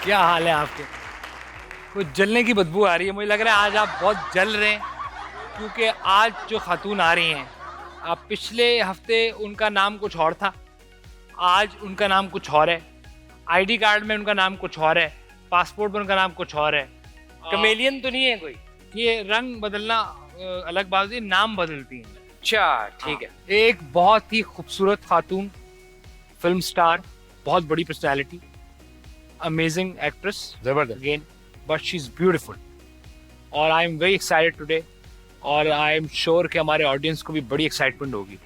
क्या हाल है आपके? कुछ जलने की बदबू आ रही है, मुझे लग रहा है आज आप बहुत जल रहे हैं, क्योंकि आज जो खातून आ रही हैं, आप पिछले हफ्ते उनका नाम कुछ और था, आज उनका नाम कुछ और है, आईडी कार्ड में उनका नाम कुछ और है, पासपोर्ट में उनका नाम कुछ और है। कमेलियन तो नहीं है कोई? ये रंग बदलना अलग बात है, नाम बदलती हैं। अच्छा ठीक है। एक बहुत ही खूबसूरत खातून, फिल्म स्टार, बहुत बड़ी पर्सनैलिटी, अमेजिंग एक्ट्रेस, जबरदस्त। Again, but she is beautiful. और I am very excited today, और आई एम श्योर कि हमारे ऑडियंस को भी बड़ी एक्साइटमेंट होगी,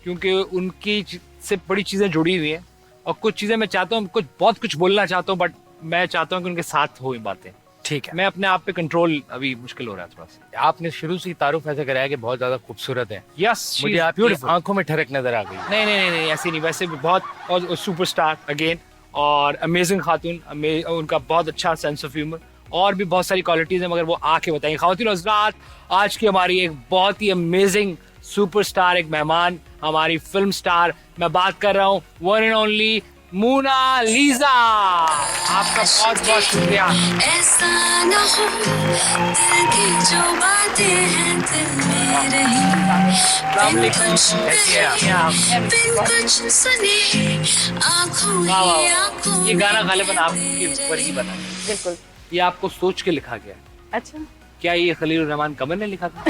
क्योंकि उनकी से बड़ी चीज़ें जुड़ी हुई हैं, और कुछ चीज़ें मैं चाहता हूँ, बहुत कुछ बोलना चाहता हूँ, बट मैं चाहता हूँ कि उनके साथ हो ये बातें। ठीक है। मैं अपने आप पे कंट्रोल अभी मुश्किल हो रहा है थोड़ा सा। आपने शुरू से ही तारुफ ऐसे कराया कि बहुत ज्यादा खूबसूरत है। यस, मुझे आपकी आंखों में ठरक नजर आ गई। नहीं नहीं नहीं, ऐसी नहीं, वैसे भी बहुत, और सुपरस्टार अगेन, और अमेजिंग खातून, उनका बहुत अच्छा सेंस ऑफ ह्यूमर, और भी बहुत सारी क्वालिटीज हैं, मगर वो आके बताएंगे। खातिन और हज़रात, आज की हमारी एक बहुत ही अमेजिंग सुपरस्टार, एक मेहमान, हमारी फिल्म स्टार, मैं बात कर रहा हूँ वन एंड ओनली मोनालिसा। आपका बहुत बहुत शुक्रिया। ऐसा ना हो, दिल की जो बातें हैं दिल में रही, बिन कुछ कहे, बिन कुछ सुने, आँखों ही आँखों ये गाना में गालिबन आपके ऊपर ही बना है। बिल्कुल। ये आपको सोच के लिखा गया है। अच्छा, क्या ये खलील रहमान कमर ने लिखा था?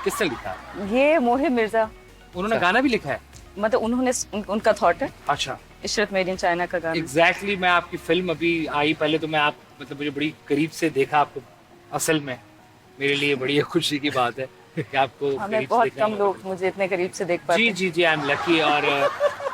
किसने लिखा? ये मोहित मिर्जा, उन्होंने गाना भी लिखा है? मतलब उन्होंने उनका थॉट है। अच्छा, इशरत मेड इन चाइना का गाना। एग्जैक्टली। मैं आपकी फिल्म अभी आई, पहले तो मैं आप मतलब मुझे बड़ी करीब से देखा आपको, असल में मेरे लिए बड़ी खुशी की बात है कि आपको हमें करीब से बहुत देखने कम का लोग मौका मुझे इतने करीब से देख मिला। पाते जी हैं। जी जी, आई एम लकी। और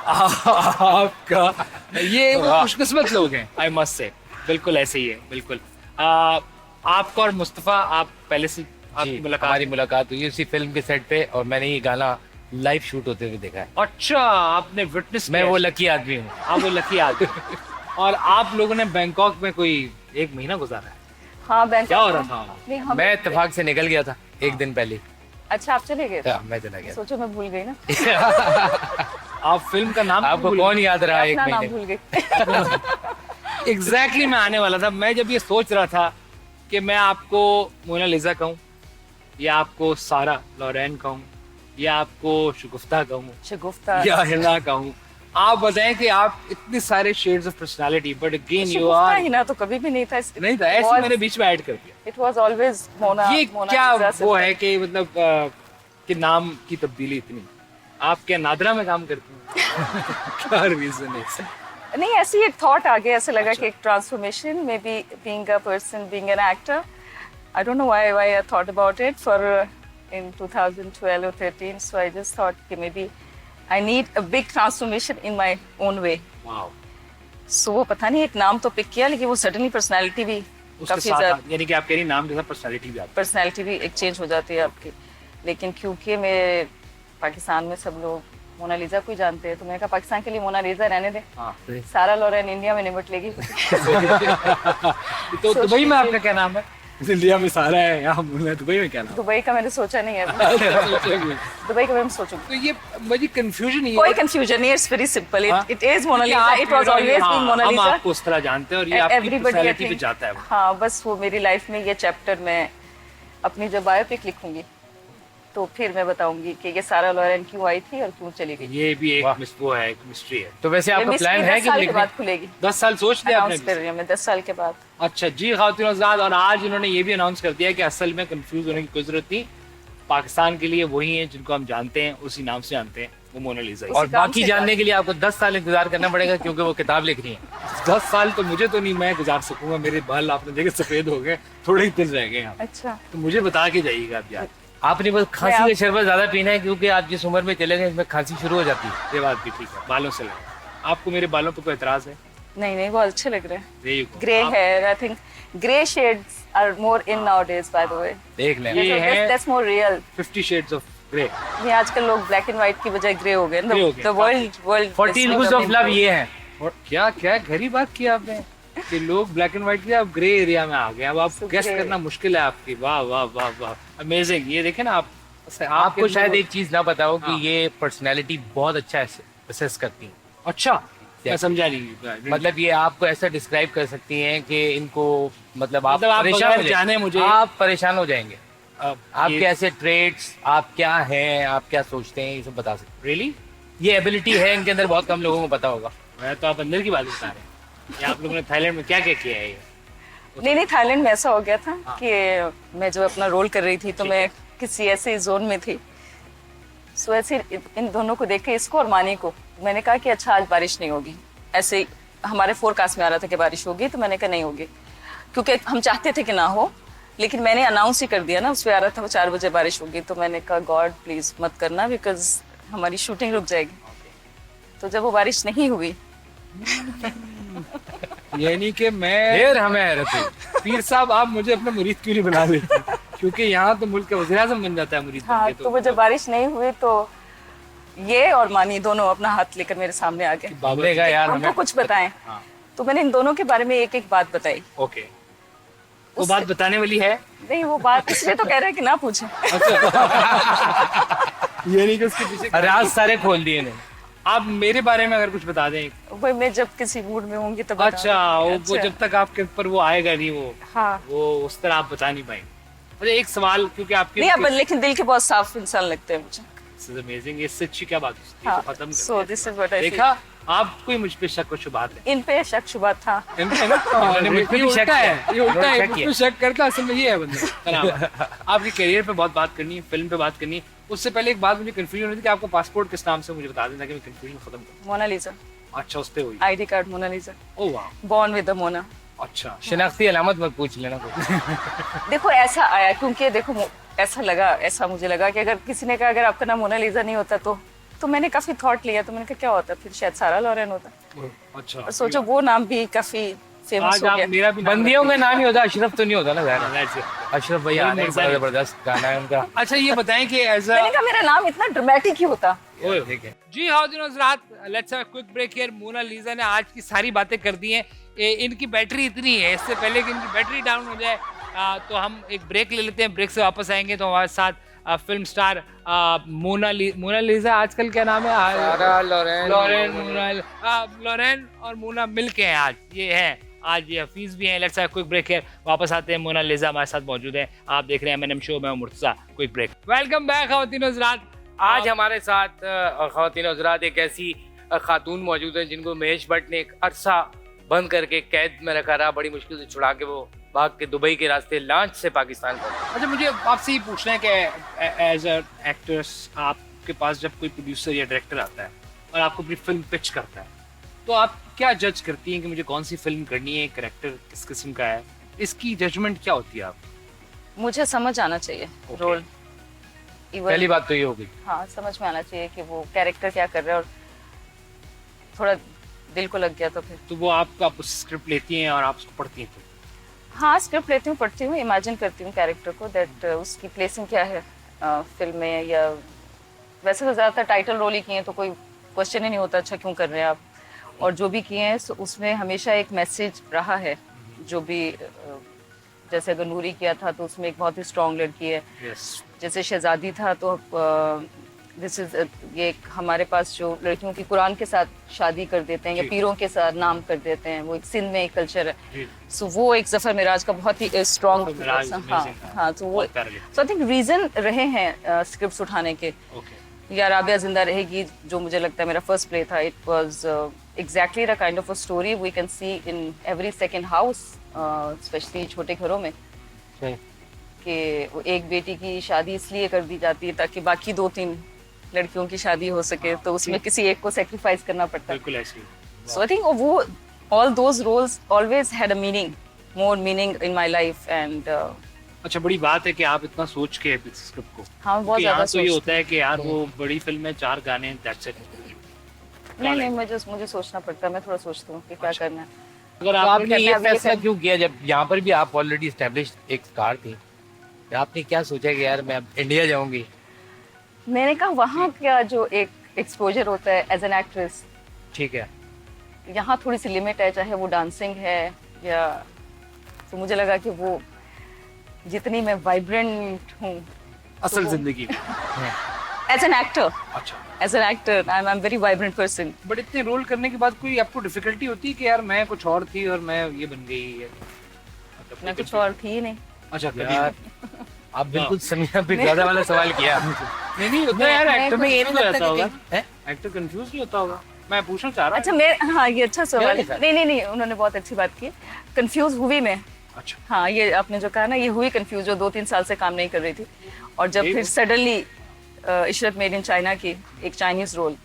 आपका ये वो खुशकिस्मत लोग हैं, आई मस्ट से। बिल्कुल ऐसे ही है, बिल्कुल। आपका और मुस्तफ़ा, आप पहले से आपकी मुलाकात? हमारी मुलाकात हुई उसी फिल्म के सेट पे, और मैंने ये गाना लाइव शूट होते हुए देखा है। अच्छा, आपने विटनेस? मैं वो लकी आदमी हूँ। आप वो लकी आदमी। और आप लोगों ने बैंकॉक में कोई 1 महीना गुजारा है? हाँ, बैंक क्या हो रहा था? नहीं, हम मैं इत्तेफाक से निकल गया था एक दिन पहले। अच्छा, आप चले गए थे? मैं चला गया। सोचो मैं भूल गई ना। आप फिल्म का नाम आपको कौन याद रहा एक अपना नाम महीने? भूल गई। एग्जैक्टली मैं आने वाला था। मैं जब ये सोच रहा था कि मैं आपको मोनालिसा कहूँ, या आपको सारा लॉरेन कहूँ, या आपको शगुफ्ता कहूँ, शगुफ्ता। या हिना कहूँ, आप बताएं कि आप इतने सारे shades of personality, but again you Shagufta are. ही ना, तो कभी भी नहीं था। नहीं था, ऐसे मैंने बीच में ऐड कर दिया। It was always Mona. ये मोनालिसा क्या से वो है कि मतलब कि नाम की तब्दीली इतनी? आप क्या नादरा में काम करते हैं? क्या रीजन है इसका? नहीं, ऐसी एक थॉट आ गया, ऐसे लगा कि एक transformation, may be being a person, being an actor, I don't know why I thought about it for in 2012 or 13, so I just thought कि maybe I need a big transformation in my own way. Wow. So वो पता नहीं एक नाम तो pick किया, लेकिन वो सडनली पर्सनालिटी भी उसके काफी साथ ज्यादा, यानी कि आप कह रही नाम के साथ पर्सनालिटी भी आती पर्सनालिटी भी एक चेंज हो जाती है आपकी। लेकिन क्योंकि मेरे पाकिस्तान में सब लोग मोनालिसा को ही जानते हैं, तो मैंने कहा पाकिस्तान के लिए मोनालिसा रहने दे, है। हाँ। सारा लॉरेन इंडिया में निपट लेगी। तो दुबई में आपका क्या नाम है? इंडिया में सारा है, यहाँ दुबई में क्या नाम दुबई का मैंने सोचा नहीं है। है? दुबई का मैं सोचूंगी। तो ये मुझे कंफ्यूजन कोई कंफ्यूजन नहीं है, it's very simple. It is Mona Lisa, it was always being hmm Mona Lisa. आपको उस तरह जानते हैं, और ये आपकी Everybody, I पर्सनालिटी पे think, जाता है वो। हाँ, बस वो मेरी लाइफ में ये चैप्टर मैं अपनी जब बायोपिक लिखूंगी तो फिर मैं बताऊंगी कि ये सारा लॉरेन क्यों आई थी और क्यों चली गई। ये भी वाह। एक वो है, एक मिस्ट्री है। तो वैसे आपका प्लान है 10 कि साल के लिखने? बाद खुलेगी। 10 साल सोच लिया आपने? अनाउंस कर रही हूँ मैं 10 साल के बाद। अच्छा जी, खातिन आज़ाद, और आज इन्होंने ये भी अनाउंस कर दिया कि असल में कंफ्यूज होने की कोई जरूरत नहीं, पाकिस्तान के लिए वही है जिनको हम जानते हैं, उसी नाम से जानते हैं, वो मोनालिसा ही। और उसी काम बाकी से जानने के लिए आपको 10 साल इंतजार करना पड़ेगा, क्योंकि वो किताब लिख रही है। 10 साल तो मुझे तो नहीं मैं गुजार सकूंगा, मेरे बाल आपने देखे सफेद हो गए, थोड़े ही दिन रह गए यहाँ। अच्छा, तो मुझे बता के जाइएगा आप यार। आपने बस खांसी का शरबत ज्यादा पीना है, क्योंकि आप जिस उम्र में चले गए इसमें खांसी शुरू हो जाती है। ये बात भी ठीक है, बालों से लगा। आपको मेरे बालों पर कोई एतराज है? नहीं नहीं, वो अच्छे लग रहे हैं। There you go। ग्रे आप- hair, I think grey shades are more in nowadays, by the way. देख लें। ये है- that's more real. 50 shades of grey. ये आजकल लोग ब्लैक एंड व्हाइट की बजाय ग्रे हो गए। Grey हो गए। The world 40 rules of love ये है। और क्या क्या गहरी बात की आपने कि लोग ब्लैक एंड व्हाइट के, आप ग्रे एरिया में आ गए। अब आप So गेस grey। करना मुश्किल है आपकी। वाह वाह वाह वाह, अमेजिंग। ये देखें ना आप, आपको आपके शायद अंदर- एक चीज ना पता हो कि हाँ। ये पर्सनालिटी बहुत अच्छा असेस करती है। अच्छा, मैं समझा नहीं। मतलब ये आपको ऐसा डिस्क्राइब कर सकती हैं कि इनको मतलब आप मतलब आप परेशान बगैर हो जाने जाएंगे, मुझे- आप परेशान हो जाएंगे। अब आपके ऐसे ट्रेड्स, आप क्या हैं, आप क्या सोचते हैं, ये सब बता सकते रियली हैं। ये एबिलिटी है इनके अंदर, बहुत कम लोगों को पता होगा। मैं तो आप अंदर की बात बता रहे हैं। ये आप लोगों ने थाईलैंड में क्या क्या किया है ये? नहीं, थाईलैंड में ऐसा हो गया था कि मैं जो अपना रोल कर रही थी तो मैं किसी ऐसे जोन में थी, सो ऐसे इन दोनों को देख के, इसको और मानी को, मैंने कहा कि अच्छा आज बारिश नहीं होगी। ऐसे ही हमारे फोरकास्ट में आ रहा था कि बारिश होगी, तो मैंने कहा नहीं होगी, क्योंकि हम चाहते थे कि ना हो, लेकिन मैंने अनाउंस ही कर दिया ना, उस पर आ रहा था वो 4 बजे बारिश होगी, तो मैंने कहा गॉड प्लीज मत करना, बिकॉज हमारी शूटिंग रुक जाएगी। तो जब वो बारिश नहीं हुई, यानी कि मैं फिर हमें हैरत हुई। पीर साहब आप मुझे अपना मुरीद क्यों नहीं बना लेते? क्योंकि यहाँ तो मुल्क का वज़ीर-ए-आज़म बन जाता है मुरीद हाँ, बनके, तो वो जब बारिश नहीं हुई तो ये और मानी दोनों अपना हाथ लेकर मेरे सामने आ गए, बाबे का यार हमको हमें कुछ बताएं। हाँ। तो मैंने इन दोनों के बारे में एक एक बात बताई। ओके, वो बात बताने वाली है? नहीं, वो बात इसलिए तो कह रहे हैं कि ना पूछें। यानी कि उसके पीछे राज सारे खोल दिए ने। आप मेरे बारे में अगर कुछ बता दें। वही मैं जब किसी मूड में होंगी तो अच्छा, वो जब तक आपके ऊपर वो आएगा नहीं, हाँ वो उस तरह आप बता नहीं पाएंगे। अच्छा, एक सवाल, क्योंकि आपके नहीं, अब लेकिन दिल के बहुत साफ इंसान लगते हैं मुझे। This is amazing, इससे अच्छी क्या बात है? हाँ, तो खत्म so कर this is what I feel. देखा, आपको ही मुझ पे शक और शुबात है। इन पे शक शुबा था। इन्होंने मुझ पे ये भी उल्टा शक है, है, ये उल्टा है, शक मुझ किया। पे शक करता है, असल में ये है बंदा। कनामा। आपके करियर पे बहुत बात करनी है, फिल्म पे बात करनी है। उससे पहले एक बात मुझे कंफ्यूजन हो रही थी कि आपका पासपोर्ट किस नाम से, मुझे बता दें ताकि मैं कंफ्यूजन खत्म करूं। मोनालिसा, अच्छा, उस पे हुई। आईडी कार्ड मोनालिसा, ओह वाह, बॉर्न विद द मोना। अच्छा। शनाख्ती अलामत मत पूछ लेना कुछ। देखो ऐसा आया क्योंकि देखो ऐसा मुझे लगा कि अगर किसी ने कहा अगर आपका नाम मोनालिसा नहीं होता तो मैंने काफी थॉट लिया, तो मैंने कहा क्या होता, फिर शायद सारा लॉरेन होता। अच्छा, और सोचो वो नाम भी काफी फेमस आज हो आप गया। मेरा भी नाम बंदियों का नाम ही होता, अशरफ तो नहीं होता ना ज़ाहिर है। रखिए। अशरफ भाई आ रहे हैं, बड़ा जबरदस्त गाना है उनका। अच्छा, ये बताएं कि एज मैंने कहा मेरा नाम इतना ड्रामेटिक ही होता। ठीक है। जी हाँ दिनों रात, let's have a quick break here. Mona Lisa ने आज की सारी बातें कर दी हैं। इनकी बैटरी इतनी है, इससे पहले कि इनकी बैटरी डाउन हो जाए तो हम एक ब्रेक ले लेते हैं। ब्रेक से वापस आएंगे तो हमारे साथ फिल्म स्टार मोनालिसा, आजकल क्या नाम है? लॉरेन और मोना मिलके हैं आज। ये है आज, ये हफीज भी हैं। Let's have quick break here, वापस आते हैं। मोनालिसा हमारे साथ मौजूद है। आप देख रहे हैं एमएनएम शो में, Murtaza. Quick break. Welcome back ख़वातीन हज़रात। आज हमारे साथ ख़वातीन हज़रात एक ऐसी खातून मौजूद है जिनको महेश भट्ट ने एक अरसा बंद करके कैद में रखा रहा, बड़ी मुश्किल से छुड़ा के वो भाग के दुबई के रास्ते लॉन्च से पाकिस्तान पहुंचे। अच्छा, मुझे आपसे ये पूछना है कि एज अ एक्ट्रेस आपके पास जब कोई प्रोड्यूसर या डायरेक्टर आता है और आपको अपनी फिल्म पिच करता है, तो आप क्या जज करती हैं कि मुझे कौन सी फिल्म करनी है, कैरेक्टर किस किस्म का है, इसकी जजमेंट क्या होती है आप? मुझे समझ आना चाहिए रोल। पहली बात तो ये होगी। हाँ, समझ में आना चाहिए कि वो कैरेक्टर क्या कर रहा है, और थोड़ा दिल को लग गया तो फिर। तो वो आप स्क्रिप्ट लेती हैं और आप उसको पढ़ती हैं? हाँ, स्क्रिप्ट लेती हूँ, पढ़ती हूँ, इमेजिन करती हूँ कैरेक्टर को, दैट उसकी प्लेसिंग क्या है फिल्म में। या वैसे तो ज़्यादातर टाइटल रोल ही किए हैं तो कोई क्वेश्चन ही नहीं होता अच्छा क्यों कर रहे हैं आप, और जो भी किए हैं उसमें हमेशा एक मैसेज रहा है। जो भी जैसे अगर नूरी किया था तो उसमें एक बहुत ही स्ट्रॉन्ग लड़की है। जैसे शहजादी था तो दिस इज ये हमारे पास जो लड़कियों की कुरान के साथ शादी कर देते हैं या पीरों के साथ नाम कर देते हैं, वो एक सिंध में एक कल्चर है। सो वो एक जफर मिराज का बहुत ही स्ट्रॉन्ग, हाँ, तो वो सो आई थिंक रीजन रहे हैं स्क्रिप्ट्स उठाने के। या राबिया जिंदा रहेगी जो मुझे लगता है मेरा फर्स्ट प्ले था, it was exactly the kind of a story we can see in every second house, specially छोटे घरों में, कि वो एक बेटी की शादी इसलिए कर दी जाती है ताकि बाकी 2-3 लड़कियों की शादी हो सके, तो उसमें किसी एक को सेक्रीफाइस करना पड़ता है। बिल्कुल ऐसी। सो आई थिंक वो all those roles always had a meaning, more meaning in my life. And अच्छा, बड़ी बात है कि आप इतना सोच के स्क्रिप्ट को। हाँ, बहुत ज्यादा तो ये होता है कि यार वो बड़ी फिल्म है, 4 गाने, दैट्स इट। नहीं, मुझे सोचना पड़ता है, मैं थोड़ा सोचती हूँ कि क्या करना है। अगर तो आप आपने ये फैसला क्यों किया जब यहाँ पर भी आप ऑलरेडी एस्टेब्लिश्ड एक स्टार थी? आपने क्या सोचा कि यार मैं अब इंडिया जाऊंगी? मैंने कहा वहाँ का जो एक एक्सपोजर होता है एज एन एक्ट्रेस, ठीक है, यहाँ थोड़ी सी लिमिट है, चाहे वो डांसिंग है या, तो मुझे लगा कि वो जितनी मैं वाइब्रेंट हूँ असल जिंदगी में एज एन एक्टर, अच्छा As an actor, I'm a very vibrant person. But इतने रोल करने के बाद कोई आपको डिफिकल्टी होती है कि यार मैं कुछ और थी और मैं ये बन गई है? मतलब मैं कोई कुछ और थी ही नहीं. अच्छा कभी यार आप बिल्कुल समीना पे ज्यादा वाला सवाल किया. नहीं होता यार, एक्टर में ये नहीं नहीं लगता रहता होगा, कि एक्टर कंफ्यूज नहीं होता होगा. मैं पूछना चाह रहा अच्छा मैं हाँ ये अच्छा सवाल मेरे है. साथ। नहीं उन्होंने बहुत अच्छी बात की. कंफ्यूज हुई मैं. अच्छा हाँ ये आपने जो कहा ना ये हुई कंफ्यूज, जो 2-3 साल से काम नहीं कर रही थी और जब यही फिर वो- suddenly Ishrat made in China की एक चाइनीज रोल,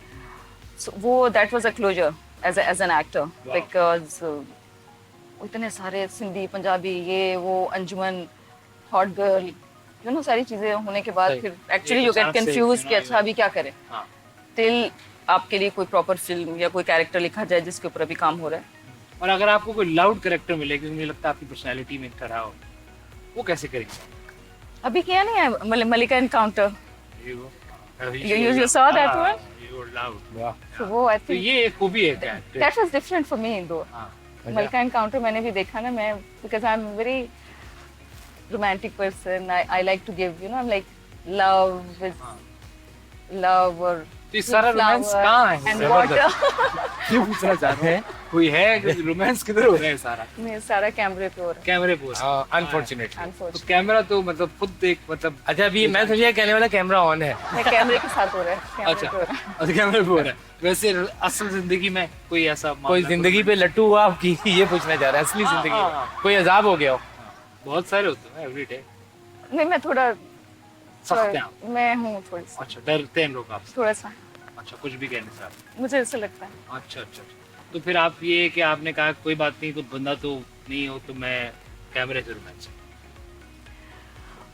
वो that was a closer as an actor because इतने सारे सिंधी पंजाबी ये वो Anjuman hot girl you know सारी चीजें होने के बाद सही। फिर एक्चुअली एक यू गेट हिसाब से, कंफ्यूज you कि know, अच्छा अभी क्या करें. हाँ. टिल आपके लिए कोई प्रॉपर फिल्म या कोई कैरेक्टर लिखा जाए जिसके ऊपर अभी काम हो रहा है. और अगर आपको कोई लाउड कैरेक्टर मिले, क्योंकि मुझे लगता है आपकी पर्सनालिटी में खड़ा हो, वो कैसे करेंगे? अभी किया नहीं है मलिका एनकाउंटर. ये वो You saw that one? You were loud. तो वो आई तो थिंक ये एक खूबी है क्या? That was different for me though. हाँ. मलिका एनकाउंटर मैंने भी देखा ना, मैं because I am very romantic person. I like to give you know I am like love is love और तो ये सारा रोमांस कहाँ है? And water. ये पूछना चाह रहे हैं, कोई है रोमांस किधर हो रहा है सारा? नहीं सारा कैमरे पे हो रहा कैमरे पे हो रहा है. अनफॉर्चुनेटली. है तो अनफॉर्चुनेटली. कैमरा तो मतलब खुद एक मतलब अच्छा अभी मैं सोचिए कहने वाला कैमरा ऑन है. मैं कैमरे के साथ हो रहा है. कैमरे अच्छा पे हो रहा है. अच्छा कैमरे पे हो रहा है. वैसे असल जिंदगी में कोई ऐसा कोई मामला जिंदगी पे लट्टू हुआ आपकी ये पूछना चाह रहा है. असली जिंदगी हाँ, में हाँ. कोई अजाब हो गया हो. बहुत सारे होते हैं एवरी डे. नहीं मैं थोड़ा सख्त हैं आप. मैं हूँ थोड़ी सी अच्छा डरते हैं लोग आपसे? थोड़ा सा. अच्छा कुछ भी कहने से आप. मुझे ऐसा लगता है. अच्छा अच्छा अच्छा. तो फिर आप ये कि आपने कहा कोई बात नहीं, तो बंदा तो नहीं हो तो मैं कैमरे से रोमांस.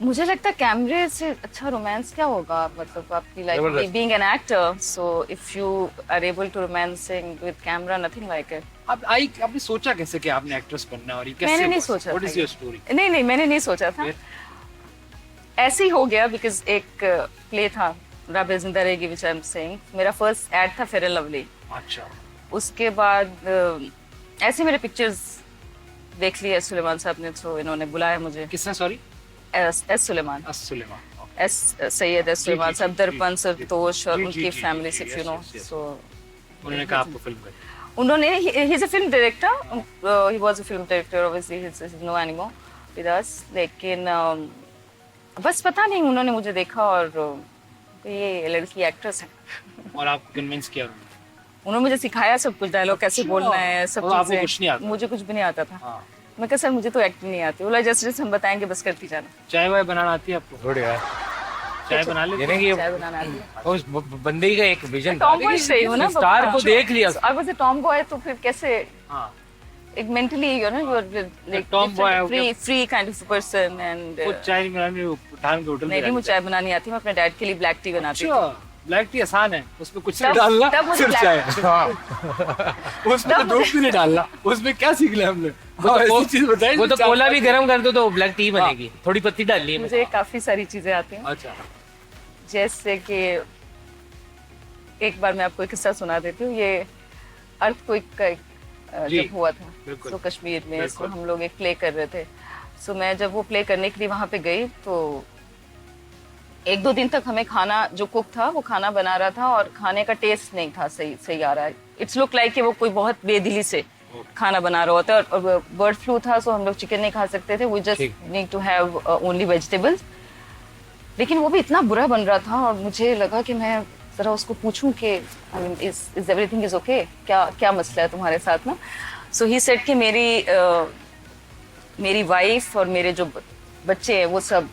मुझे लगता है कैमरे से अच्छा रोमांस क्या होगा, मतलब आपकी लाइफ जबरदस्त. Being an actor, so if you are able to romancing with camera nothing like it. आपने सोचा कैसे कि आपने एक्ट्रेस बनना है और ये कैसे? मैंने नहीं सोचा व्हाट था इज ये. Your story? नहीं मैंने नहीं सोचा था. फिर? ऐसे ही हो गया बिकॉज एक प्ले था राबे जिंदा रहेगी विच आई एम सेइंग. मेरा फर्स्ट एड था फेयर एंड लवली. अच्छा उसके बाद ऐसे मेरे पिक्चर्स देख लिए सुलेमान साहब ने, तो इन्होंने बुलाया मुझे. किसने? Sorry. S Suleman, Suleman. S Syed S Suleman ji, साहब, जी, दरपन जी, सरतोष और जी, उनकी जी, जी, फैमिली जी, से yes, you know. yes, yes. So उन्होंने कहा आपको फिल्म कर. उन्होंने he is a film director. He was a film director obviously. He is no anymore with us. लेकिन बस पता नहीं उन्होंने मुझे देखा और ये लड़की एक्ट्रेस है. और आपको कन्विंस किया उन्होंने? उन्होंने मुझे सिखाया सब कुछ, डायलॉग कैसे अच्छा। बोलना है, सब और आपको चीजें. कुछ नहीं आता? मुझे कुछ भी नहीं आता था. हाँ. मैं कहा सर मुझे तो एक्टिंग नहीं आती. बोला जैसे जैसे हम बताएंगे बस करती जाना. चाय वाय बनाना आती है आपको? थोड़ी यार. चाय बना ले. यानी कि चाय बनाना आती है. उस बंदे का एक विजन टॉम बॉय रही हूँ ना. स्टार को देख लिया. I was a tomboy, तो फिर कैसे हाँ. एक mentally you know you are like Tom boy हो गया. Free kind of person. And वो चाय बनाने उठान के होटल में नहीं मुझे चाय बनानी आती. मैं अपने डैड के लिए ब्लैक टी बनाती थी. अच्छा ब्लैक टी आसान है, उसमें कुछ नहीं तब- डालना, तब मुझे सिर्फ black- चाय. हाँ. उसमें तो दूध भी नहीं डालना. उसमें क्या सीख लिया हमने? हाँ, ऐसी चीज बताई वो तो चाय- कोला भी गर्म कर दो तो ब्लैक टी बनेगी. थोड़ी पत्ती डालनी है. मुझे काफी सारी चीजें आती हैं. अच्छा. जैसे कि एक बार मैं आपको एक किस्सा सुना देती हूँ. ये अर्थक्वेक का जी, जब हुआ था बिल्कुल. तो कश्मीर में, सो बिल्कुल. हम लोग एक प्ले कर रहे थे. सो मैं जब वो प्ले करने के लिए वहां पे गई तो 1-2 दिन तक हमें खाना, जो कुक था वो खाना बना रहा था और खाने का टेस्ट नहीं था सही आ रहा है. इट्स लुक लाइक कि वो कोई बहुत बेदिली से खाना बना रहा होता है. और बर्ड फ्लू था, सो हम लोग चिकन नहीं खा सकते थे. We just need to have only vegetables. लेकिन वो भी इतना बुरा बन रहा था और मुझे लगा कि मैं जरा उसको पूछूं कि I mean is everything is okay, क्या मसला है तुम्हारे साथ ना. सो ही सेड कि मेरी वाइफ और मेरे जो बच्चे हैं वो सब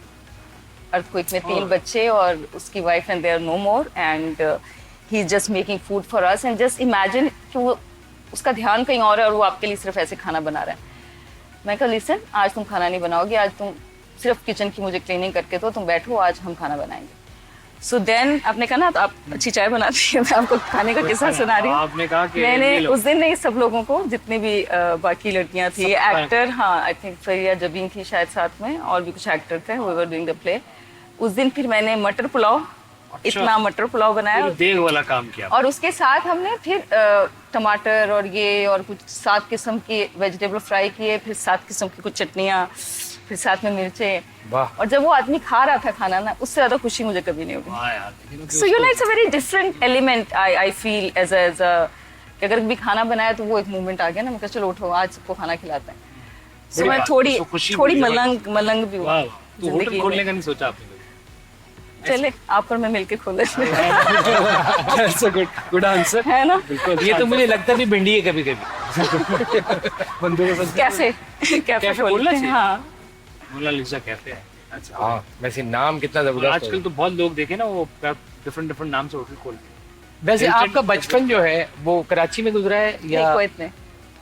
अर्थक्वेक में 3 बच्चे और उसकी wife and they are no more and he is just making food for us. And just imagine कि वो उसका ध्यान कहीं और है और वो आपके लिए सिर्फ ऐसे खाना बना रहा है. मैं कहा लिसन, आज तुम खाना नहीं बनाओगे, आज तुम सिर्फ किचन की मुझे क्लीनिंग करके दो, तुम बैठो, आज हम खाना बनाएंगे. सो देन आपने कहा ना आप अच्छी चाय बनाती है, मैं आपको खाने का किस्सा सुना रही हूँ. आपने कहा कि मैंने ये लो. उस दिन नहीं, सब लोगों को, जितने भी बाकी लड़कियां थी, सबको एक्टर, हाँ आई थिंक फरिया जबीन थी शायद साथ में, और भी कुछ एक्टर थे, we were doing the play. उस दिन फिर मैंने मटर पुलाव, इतना मटर पुलाव बनाया पूरी देग वाला काम किया. और उसके साथ हमने फिर टमाटर और ये और कुछ 7 किस्म की वेजिटेबल फ्राई किए, फिर 7 किस्म की कुछ चटनियाँ, फिर साथ में मिर्चें, वाह। और जब वो आदमी खा रहा था खाना ना, उससे ज्यादा खुशी मुझे कभी नहीं हुई. हाँ यार, लेकिन So you know it's a very different element I feel as a कि अगर भी खाना बनाया तो वो एक मूवमेंट आ गया ना, मैं कहा चलो उठो आज सबको खाना खिलाते हैं. So बड़ी मैं बात, थोड़ी तो खुशी थोड़ी मिली है। मलंग भी हुआ वाह, तो होटल जिंदगी खोलने में. का नहीं सोचा आपने? चले आप और मैं मिलके खोले That's a good answer. है ना. बिल्कुल, ये तो मुझे लगता भी भिंडी है कभी कभी। बंदों के साथ कैफे कैफे खोलना खोलते हैं. चाहिए. हाँ मोनालिसा कैफे है. अच्छा. हाँ, वैसे नाम कितना और जबरदस्त आजकल तो बहुत लोग देखे ना, वो डिफरेंट नाम से होटल खोलते हैं. है। वैसे Hilton- आपका बचपन जो है वो कराची में गुजरा है नहीं, या कुवैत में.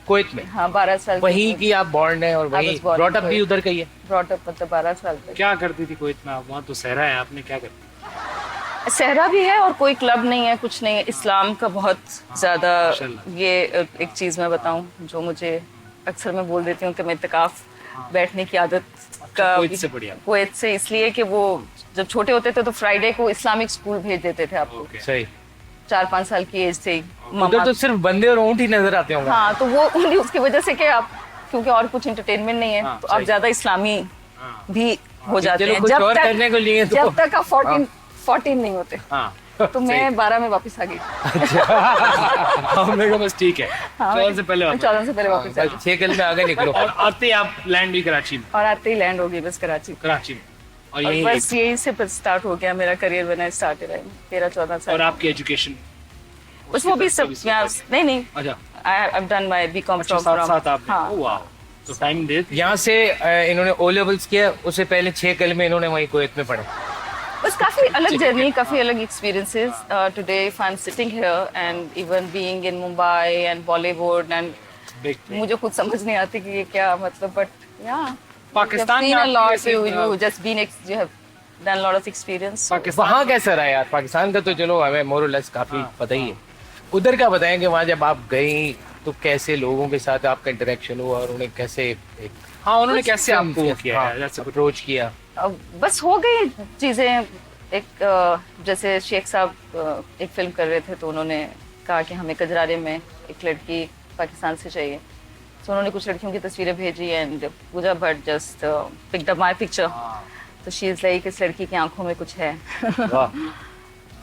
कुवैत में? हाँ 12 साल वहीं की आप बॉर्न है और वहीं was born in brought up भी Kuwait. उधर का ही है? ब्रॉट अप मतलब 12 साल तक. क्या करती थी कुवैत में आप? वहाँ तो सहरा है, आपने क्या करती? सहरा भी है और कोई क्लब नहीं है, कुछ नहीं है. इस्लाम का बहुत ज्यादा माशाल्लाह. ये एक चीज मैं बताऊं जो मुझे अक्सर मैं बोल देती हूँ कि मैं इत्तेकाफ बैठने की आदत का कुवैत से बढ़िया. कुवैत से इसलिए कि वो जब छोटे होते थे तो फ्राइडे को इस्लामिक स्कूल भेज देते थे आपको. ओके. सही। 4-5 साल की एज से ही. उधर मम्मा तो सिर्फ बंदे और ऊँट ही नजर आते होंगे। हाँ तो वो उन्हीं उसकी वजह से कि आप क्योंकि और कुछ इंटरटेनमेंट नहीं है हाँ, तो आप सही। ज्यादा इस्लामी हाँ. भी हो जाते चलो हैं कुछ और करने को लिए तो जब तक आप 14 नहीं होते. हाँ. तो मैं 12 में वापस आ गई. हमने कहा बस ठीक है. हाँ, 14 से पहले वापस. 14 से पहले वापस आ गई. बस 6 कल में आगे निकलो। और आते ही आप लैंड हुई कराची में. और आते ही लैंड हो गई बस कराची. कराची में. और और यही बस यही से स्टार्ट हो गया मेरा करियर बना स्टार्ट 13-14 और साल. आपकी एजुकेशन? बस वो भी सब यहाँ नहीं अच्छा. I've done my BCom अच्छा, from साथ साथ आपने. हाँ. ओह वाह. तो टाइम दे. यहाँ से इन्होंने ओ लेवल्स किया, उससे पहले 6 कल में इन्होंने वहीं कुवैत में पढ़े। बस काफी अलग जर्नी, काफी अलग experiences. Today if I am sitting here and even being in Mumbai and Bollywood and मुझे खुद समझ नहीं आती कि ये क्या मतलब, बट या पाकिस्तान been में a आपकी lot, वैसे, you just been you have done a lot of experience. Pakistan वहाँ कैसा रहा यार? पाकिस्तान का तो चलो हमें मोर लेस काफी पता ही है। उधर का बताएं कि वहाँ जब आप गई तो कैसे लोगों के साथ आपका इंटरेक्शन हुआ और उन्हें कैसे एक हाँ उन्होंने कैसे आपको वो किया है? अप्रोच किया? बस हो गई चीजें. एक जैसे शेख साहब एक फिल्म कर रहे थे तो उन्होंने कहा कि हमें कजरारे में एक लड़की पाकिस्तान से चाहिए. तो उन्होंने कुछ लड़कियों की तस्वीरें भेजी and Pooja Bhatt just picked up my picture. तो शी इज लाइक इस लड़की की आंखों में कुछ है.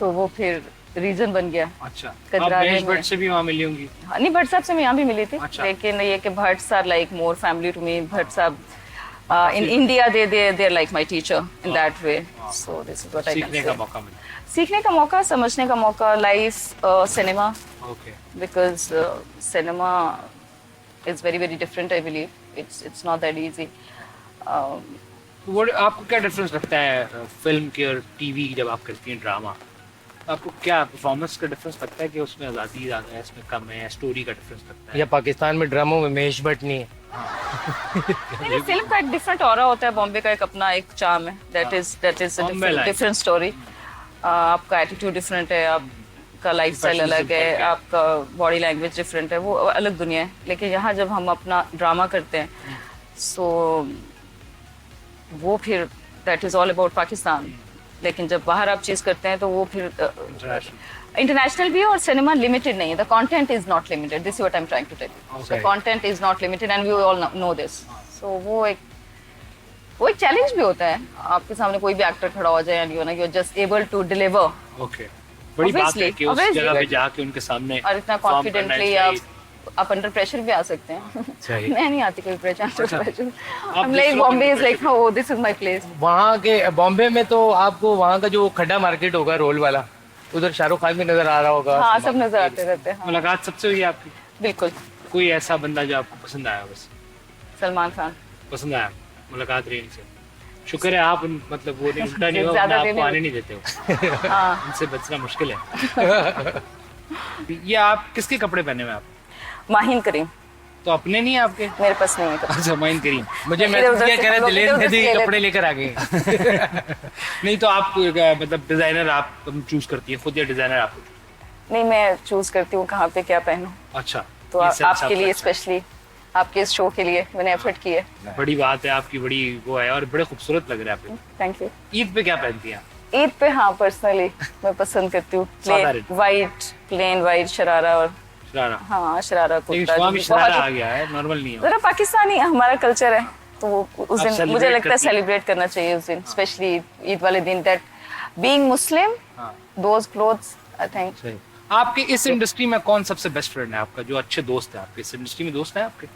तो वो फिर रीजन बन गया. अच्छा. आप कजरारे महेश में. भट्ट से भी वहाँ मिली होंगी? हाँ, नहीं भट्ट साहब से मैं यहाँ भी मिली थी. अच्छा. लेकिन ये कि Bhatt sahab like more family to me. Bhatt sahab in India they're like my teacher in that way. So this is what I can सीखने का say. मौका मिला. सीखने का मौका, समझने का मौका, life, cinema, okay. because cinema is very very different. I believe it's not that easy. वो आपको क्या डिफरेंस लगता है फिल्म के और टीवी जब आप करती हैं ड्रामा? आपको क्या परफॉर्मेंस का डिफरेंस लगता है कि उसमें आज़ादी ज़्यादा है, इसमें कम है, स्टोरी का डिफरेंस लगता है? या पाकिस्तान में ड्रामों में महेश भट्ट नहीं है? नहीं, फिल्म का एक डिफरेंट ऑरा होता है. बॉम्बे का एक अपना एक चार्म है. that is a Bombay life. different story. आपका एटीट्यूड डिफरेंट है, आपका लाइफस्टाइल अलग है, आपका बॉडी लैंग्वेज डिफरेंट है, वो अलग दुनिया है. लेकिन यहाँ जब हम अपना ड्रामा करते हैं सो वो फिर that is all about Pakistan. लेकिन जब बाहर आप चीज करते हैं तो वो फिर इंटरनेशनल भी है. और सिनेमा लिमिटेड नहीं है. The content is not limited. This is what I am trying to tell you. The content is not limited and we all know this. So वो एक चैलेंज भी होता है. आपके सामने कोई भी एक्टर खड़ा हो जाए and you are just able to deliver. Okay. बड़ी बात है कि उस Obviously. जगह पे जाके उनके सामने और इतना perform करना कॉन्फिडेंटली चाहिए. आप अंडर प्रेशर भी आ सकते हैं. सही. मैं नहीं आती कोई प्रेशर. आप I'm like दूसरों Bombay के is like oh this is my place. वहाँ के बॉम्बे में तो आपको वहाँ का जो खड्डा मार्केट होगा रोल वाला, उधर शाहरुख खान भी नजर आ रहा होगा। हाँ सब नजर आते रहते हैं. हाँ, मुलाकात सबसे हुई है आपकी? बिल्कुल. कोई ऐसा बंदा जो आपको पसंद आया? बस सलमान खान. पसंद आया मुलाकात रही इनसे? शुक्र है आप मतलब वो नहीं उल्टा नहीं हुआ, ज्यादा वरना देने आपको आने नहीं देते हो. हाँ इनसे बचना मुश्किल है. ये आप किसके कपड़े पहने हुए आप? माहिन करीम. तो अपने नहीं है आपके? मेरे पास नहीं है कपड़े. अच्छा माइन करीम. मुझे मैं इधर-उधर क्या से कह रहा हम लोग दिलेर इधर-उधर मेहदी से ले कपड़े लेकर आ गए। नहीं तो आप मतलब डिजाइनर आप चूज करती है खुद या डिजाइनर आपको? नहीं मैं चूज करती हूँ कहाँ पे क्या पहनूं. अच्छा. तो ये sense आपके आपका लिए अच्छा है. स्पेशली आपके इस शो के लिए मैंने एफर्ट की है. बड़ी बात है आपकी, बड़ी वो है और बड़े खूबसूरत लग रहे हैं आप. Thank you. ईद पे क्या पहनती हैं? ईद पे हाँ पर्सनली मैं पसंद करती हूँ प्लेन वाइट शरारा. और शरारा. हाँ शरारा लेकिन कुर्ता. वहाँ जो भी भी शरारा बहुत आ गया है, नॉर्मल नहीं है. जरा पाकिस्तानी हमारा कल्चर है. तो उस आप दिन मुझे celebrate लगता है करती हैं? सेलिब्रेट करना चाहिए उस दिन, स्पेशली ईद वाले दिन, दैट बीइंग मुस्लिम हाँ दोज क्लोथ्स आई थिंक। सही। आपकी इस इंडस्ट्री में कौन सबसे बेस्ट फ्रेंड है आपका, जो अच्छे दोस्त है आपके? इस इंडस्ट्री में दोस्त है आपके?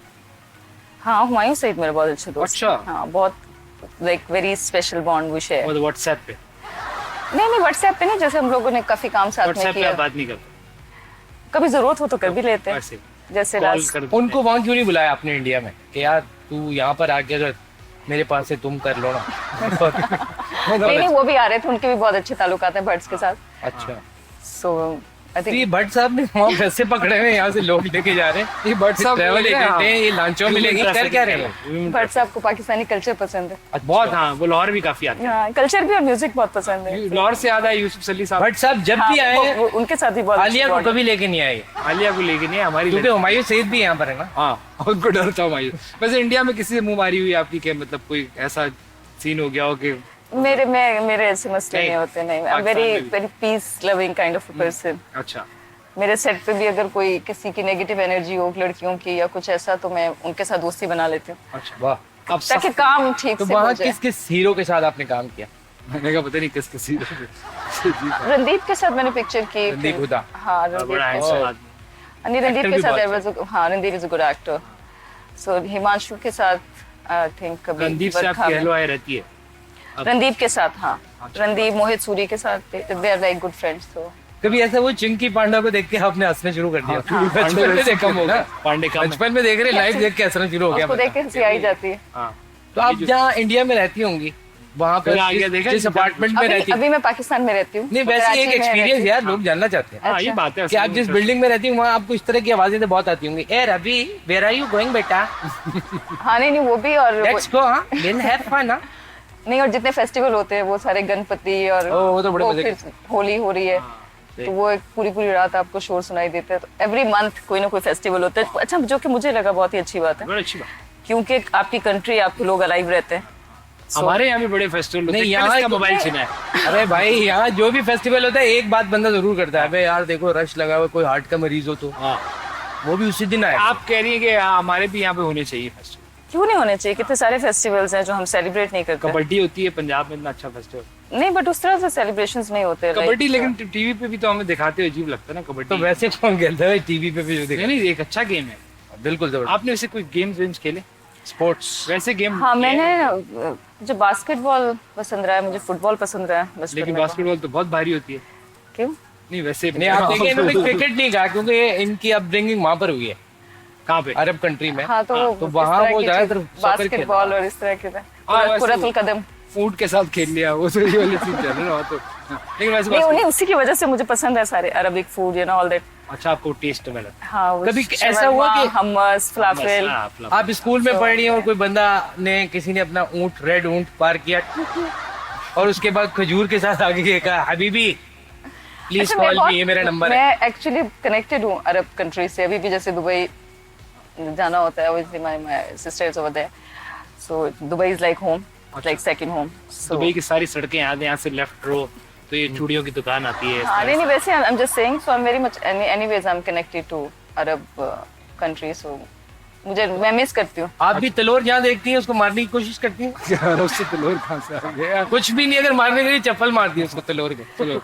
हाँ, हुमायूं सईद मेरे बहुत अच्छे दोस्त अच्छा। हैं। हाँ, बहुत like very special bond we share. और व्हाट्सएप पे? नहीं व्हाट्सएप पे नहीं, जैसे हम लोगों ने काफी काम साथ में व्हाट्सएप पे किया, आप बात नहीं करते? कभी जरूरत हो तो कर भी लेते हैं, ऐसे जैसे कॉल last- कर उनको वहाँ क्यों नहीं बुलाया आपने इंडिया में कि यार तू यहाँ पर आके अगर मेरे पास से तुम कर लो ना? नहीं वो भी आ रहे थे, उनके भी बहुत अच्छे ताल्लुकात हैं भट्ट्स के साथ, अच्छा, सो आई तो ये थिंक भट्ट साहब ने वहाँ पैसे पकड़े हुए हैं, यहाँ से लोग लेके जा रहे हैं। ये भट्ट साहब ट्रैवल बोल रहे हैं, एजेंट हैं, ये लांचों मिलेगी, कर क्या रहे हैं? भट्ट साहब को पाकिस्तानी कल्चर पसंद है। बहुत, हाँ वो लाहौर भी काफी आते हाँ, कल्चर भी और म्यूजिक बहुत पसंद है। हैं। लाहौर से याद आया यूसुफ सली साहब, भट्ट साहब जब भी हाँ, आए उनके साथ भी बहुत आलिया को अच्छी कभी लेके नहीं आए, आलिया को लेके नहीं हमारी क्योंकि हुमायूं सईद भी यहाँ पर है ना। हाँ उनको डर था हमारी। वैसे इंडिया में किसी से मुंह मारी हुई आपकी, क्या मतलब कोई ऐसा सीन हो गया हो कि बॉन्ड। मेरे ऐसे मसले नहीं, नहीं होते, नहीं, आई पाकिस्तान वेरी में भी। Very peace loving kind of person. अच्छा मेरे सेट पे भी अगर कोई किसी की नेगेटिव एनर्जी हो लड़कियों की या कुछ ऐसा, तो मैं उनके साथ दोस्ती बना लेती हूँ, अच्छा वाह। अब ताकि काम ठीक तो से हो वहाँ जाए। किस किस हीरो के साथ आपने काम किया? मैंने कहा पता नहीं किस किसी रणदीप के साथ मैंने पिक्चर की। रणदीप हुड्डा। हाँ, रणदीप बड़ा के हैंडसम साथ। आदमी। नहीं, रणदीप Actor के भी साथ बहुत हाँ, Randeep is a good actor. So Himanshu के साथ आई थिंक कभी रणदीप से वर्खा आपकी में। हेलो आए रहती है? रणदीप के साथ, हाँ, अच्छा। रणदीप मोहित सूरी के साथ they are like good friends. तो कभी ऐसा वो चिंकी पांडा को देख के आपने हंसने शुरू कर दिया? हाँ, बचपन में देखा कम हो होगा, गया, पांडे कम है। बचपन में देख रहे, लाइव देख के हंसना शुरू हो गया। उसको देख के हंसी आ ही जाती है। हाँ तो आप जहाँ इंडिया में रहती होंगी वहाँ पर फिर आगे देखा जिस अपार्टमेंट में रहती अभी मैं पाकिस्तान में रहती हूँ। नहीं, वैसे एक एक्सपीरियंस यार लोग जानना चाहते हैं हाँ ये अच्छा। बात है कि आप जिस बिल्डिंग में रहती हैं वहाँ आपको इस तरह की आवाजें तो बहुत आती होंगी। ए Ravi, where are you going बेटा? हाँ, नहीं वो भी, और लेट्स गो, हाँ, विल हैव फन। नहीं, और जितने फेस्टिवल होते हैं वो सारे गणपति और वो तो बड़े मजे के। फिर होली हो रही है, तो वो एक पूरी रात आपको शोर सुनाई देता है। तो एवरी मंथ कोई ना कोई फेस्टिवल होता है। अच्छा, जो कि मुझे लगा बहुत ही अच्छी बात है, बड़ी अच्छी बात। क्योंकि आपकी कंट्री, आपके लोग अलाइव रहते हैं। हमारे यहाँ भी बड़े फेस्टिवल होते हैं। नहीं, कल यहाँ इसका तो- मोबाइल छीना है। अरे भाई, यहाँ जो भी फेस्टिवल होता है एक बात बंदा जरूर करता है, अबे यार देखो रश लगा हुआ, कोई हार्ट का मरीज हो तो हाँ वो भी उसी दिन आए। आप कह रही है कि हाँ, हमारे भी यहाँ पे होने चाहिए फेस्टिवल। क्यों नहीं होने चाहिए? कितने सारे फेस्टिवल्स हैं जो हम सेलिब्रेट नहीं करते। कबड्डी होती है पंजाब में, इतना अच्छा फेस्टिवल। नहीं, बट उस तरह से सेलिब्रेशंस नहीं होते। कबड्डी लेकिन टीवी पे भी तो हमें दिखाते हुए अजीब लगता है ना कबड्डी। तो वैसे कौन खेलता है टीवी पे भी जो देखा? नहीं एक अच्छा गेम है। बिल्कुल जबरदस्त। आपने वैसे कोई गेम्स वेम्स खेले? स्पोर्ट्स वैसे गेम? हाँ, मैंने मुझे बास्केटबॉल पसंद रहा है, मुझे फुटबॉल पसंद रहा है बचपन लेकिन में। बास्केटबॉल तो बहुत भारी होती है। क्यों? नहीं वैसे नहीं, आप देखिए इन्होंने क्रिकेट नहीं कहा क्योंकि ये इनकी अपब्रिंगिंग वहां पर हुई है, कहाँ पे? अरब कंट्री में। हाँ, तो तो वहाँ वो ज्यादातर soccer बास्केटबॉल खेला। और इस तरह के हाँ, वैसे कुरतुल वो- कदम। ऊंट के साथ खेल लिया वो, तो ये वाली चीज चल रहा है तो। लेकिन वैसे नहीं, बास्केट- उन्हीं उसी की वजह से मुझे पसंद है सारे Arabic food, you know, all that. अच्छा आपको टेस्ट मिला? हाँ, वो कभी ऐसा हुआ कि- हमस, फलाफेल। हाँ, फ्लफ। आप स्कूल में पढ़ रही हैं और कोई बंदा ने, किसी ने अपना ऊंट, रेड ऊंट पार किया और उसके बाद खजूर के साथ आगे कहा हबीबी प्लीज अच्छा, मैं कॉल बहुत- मी, ये मेरा नंबर है। मैं एक्चुअली कनेक्टेड हूँ अरब कंट्री से। अभी भी जैसे दुबई जाना होता है, obviously my sister is over there, so Dubai is like home, like second home. So Dubai की सारी सड़कें यहाँ से लेफ्ट रो तो ये चूड़ियों की दुकान आती है। इस हाँ, तरह नहीं से। वैसे I'm just saying, so I'm very much anyways I'm connected to Arab countries, so मैं मिस करती हूँ। आप भी तलोर जहाँ देखती हैं उसको मारने की कोशिश करती हैं? यार उससे तलोर कहाँ से आ गया? कुछ भी नहीं, अगर मारने के लिए चप्पल मार दी उसको तलोर को। चलो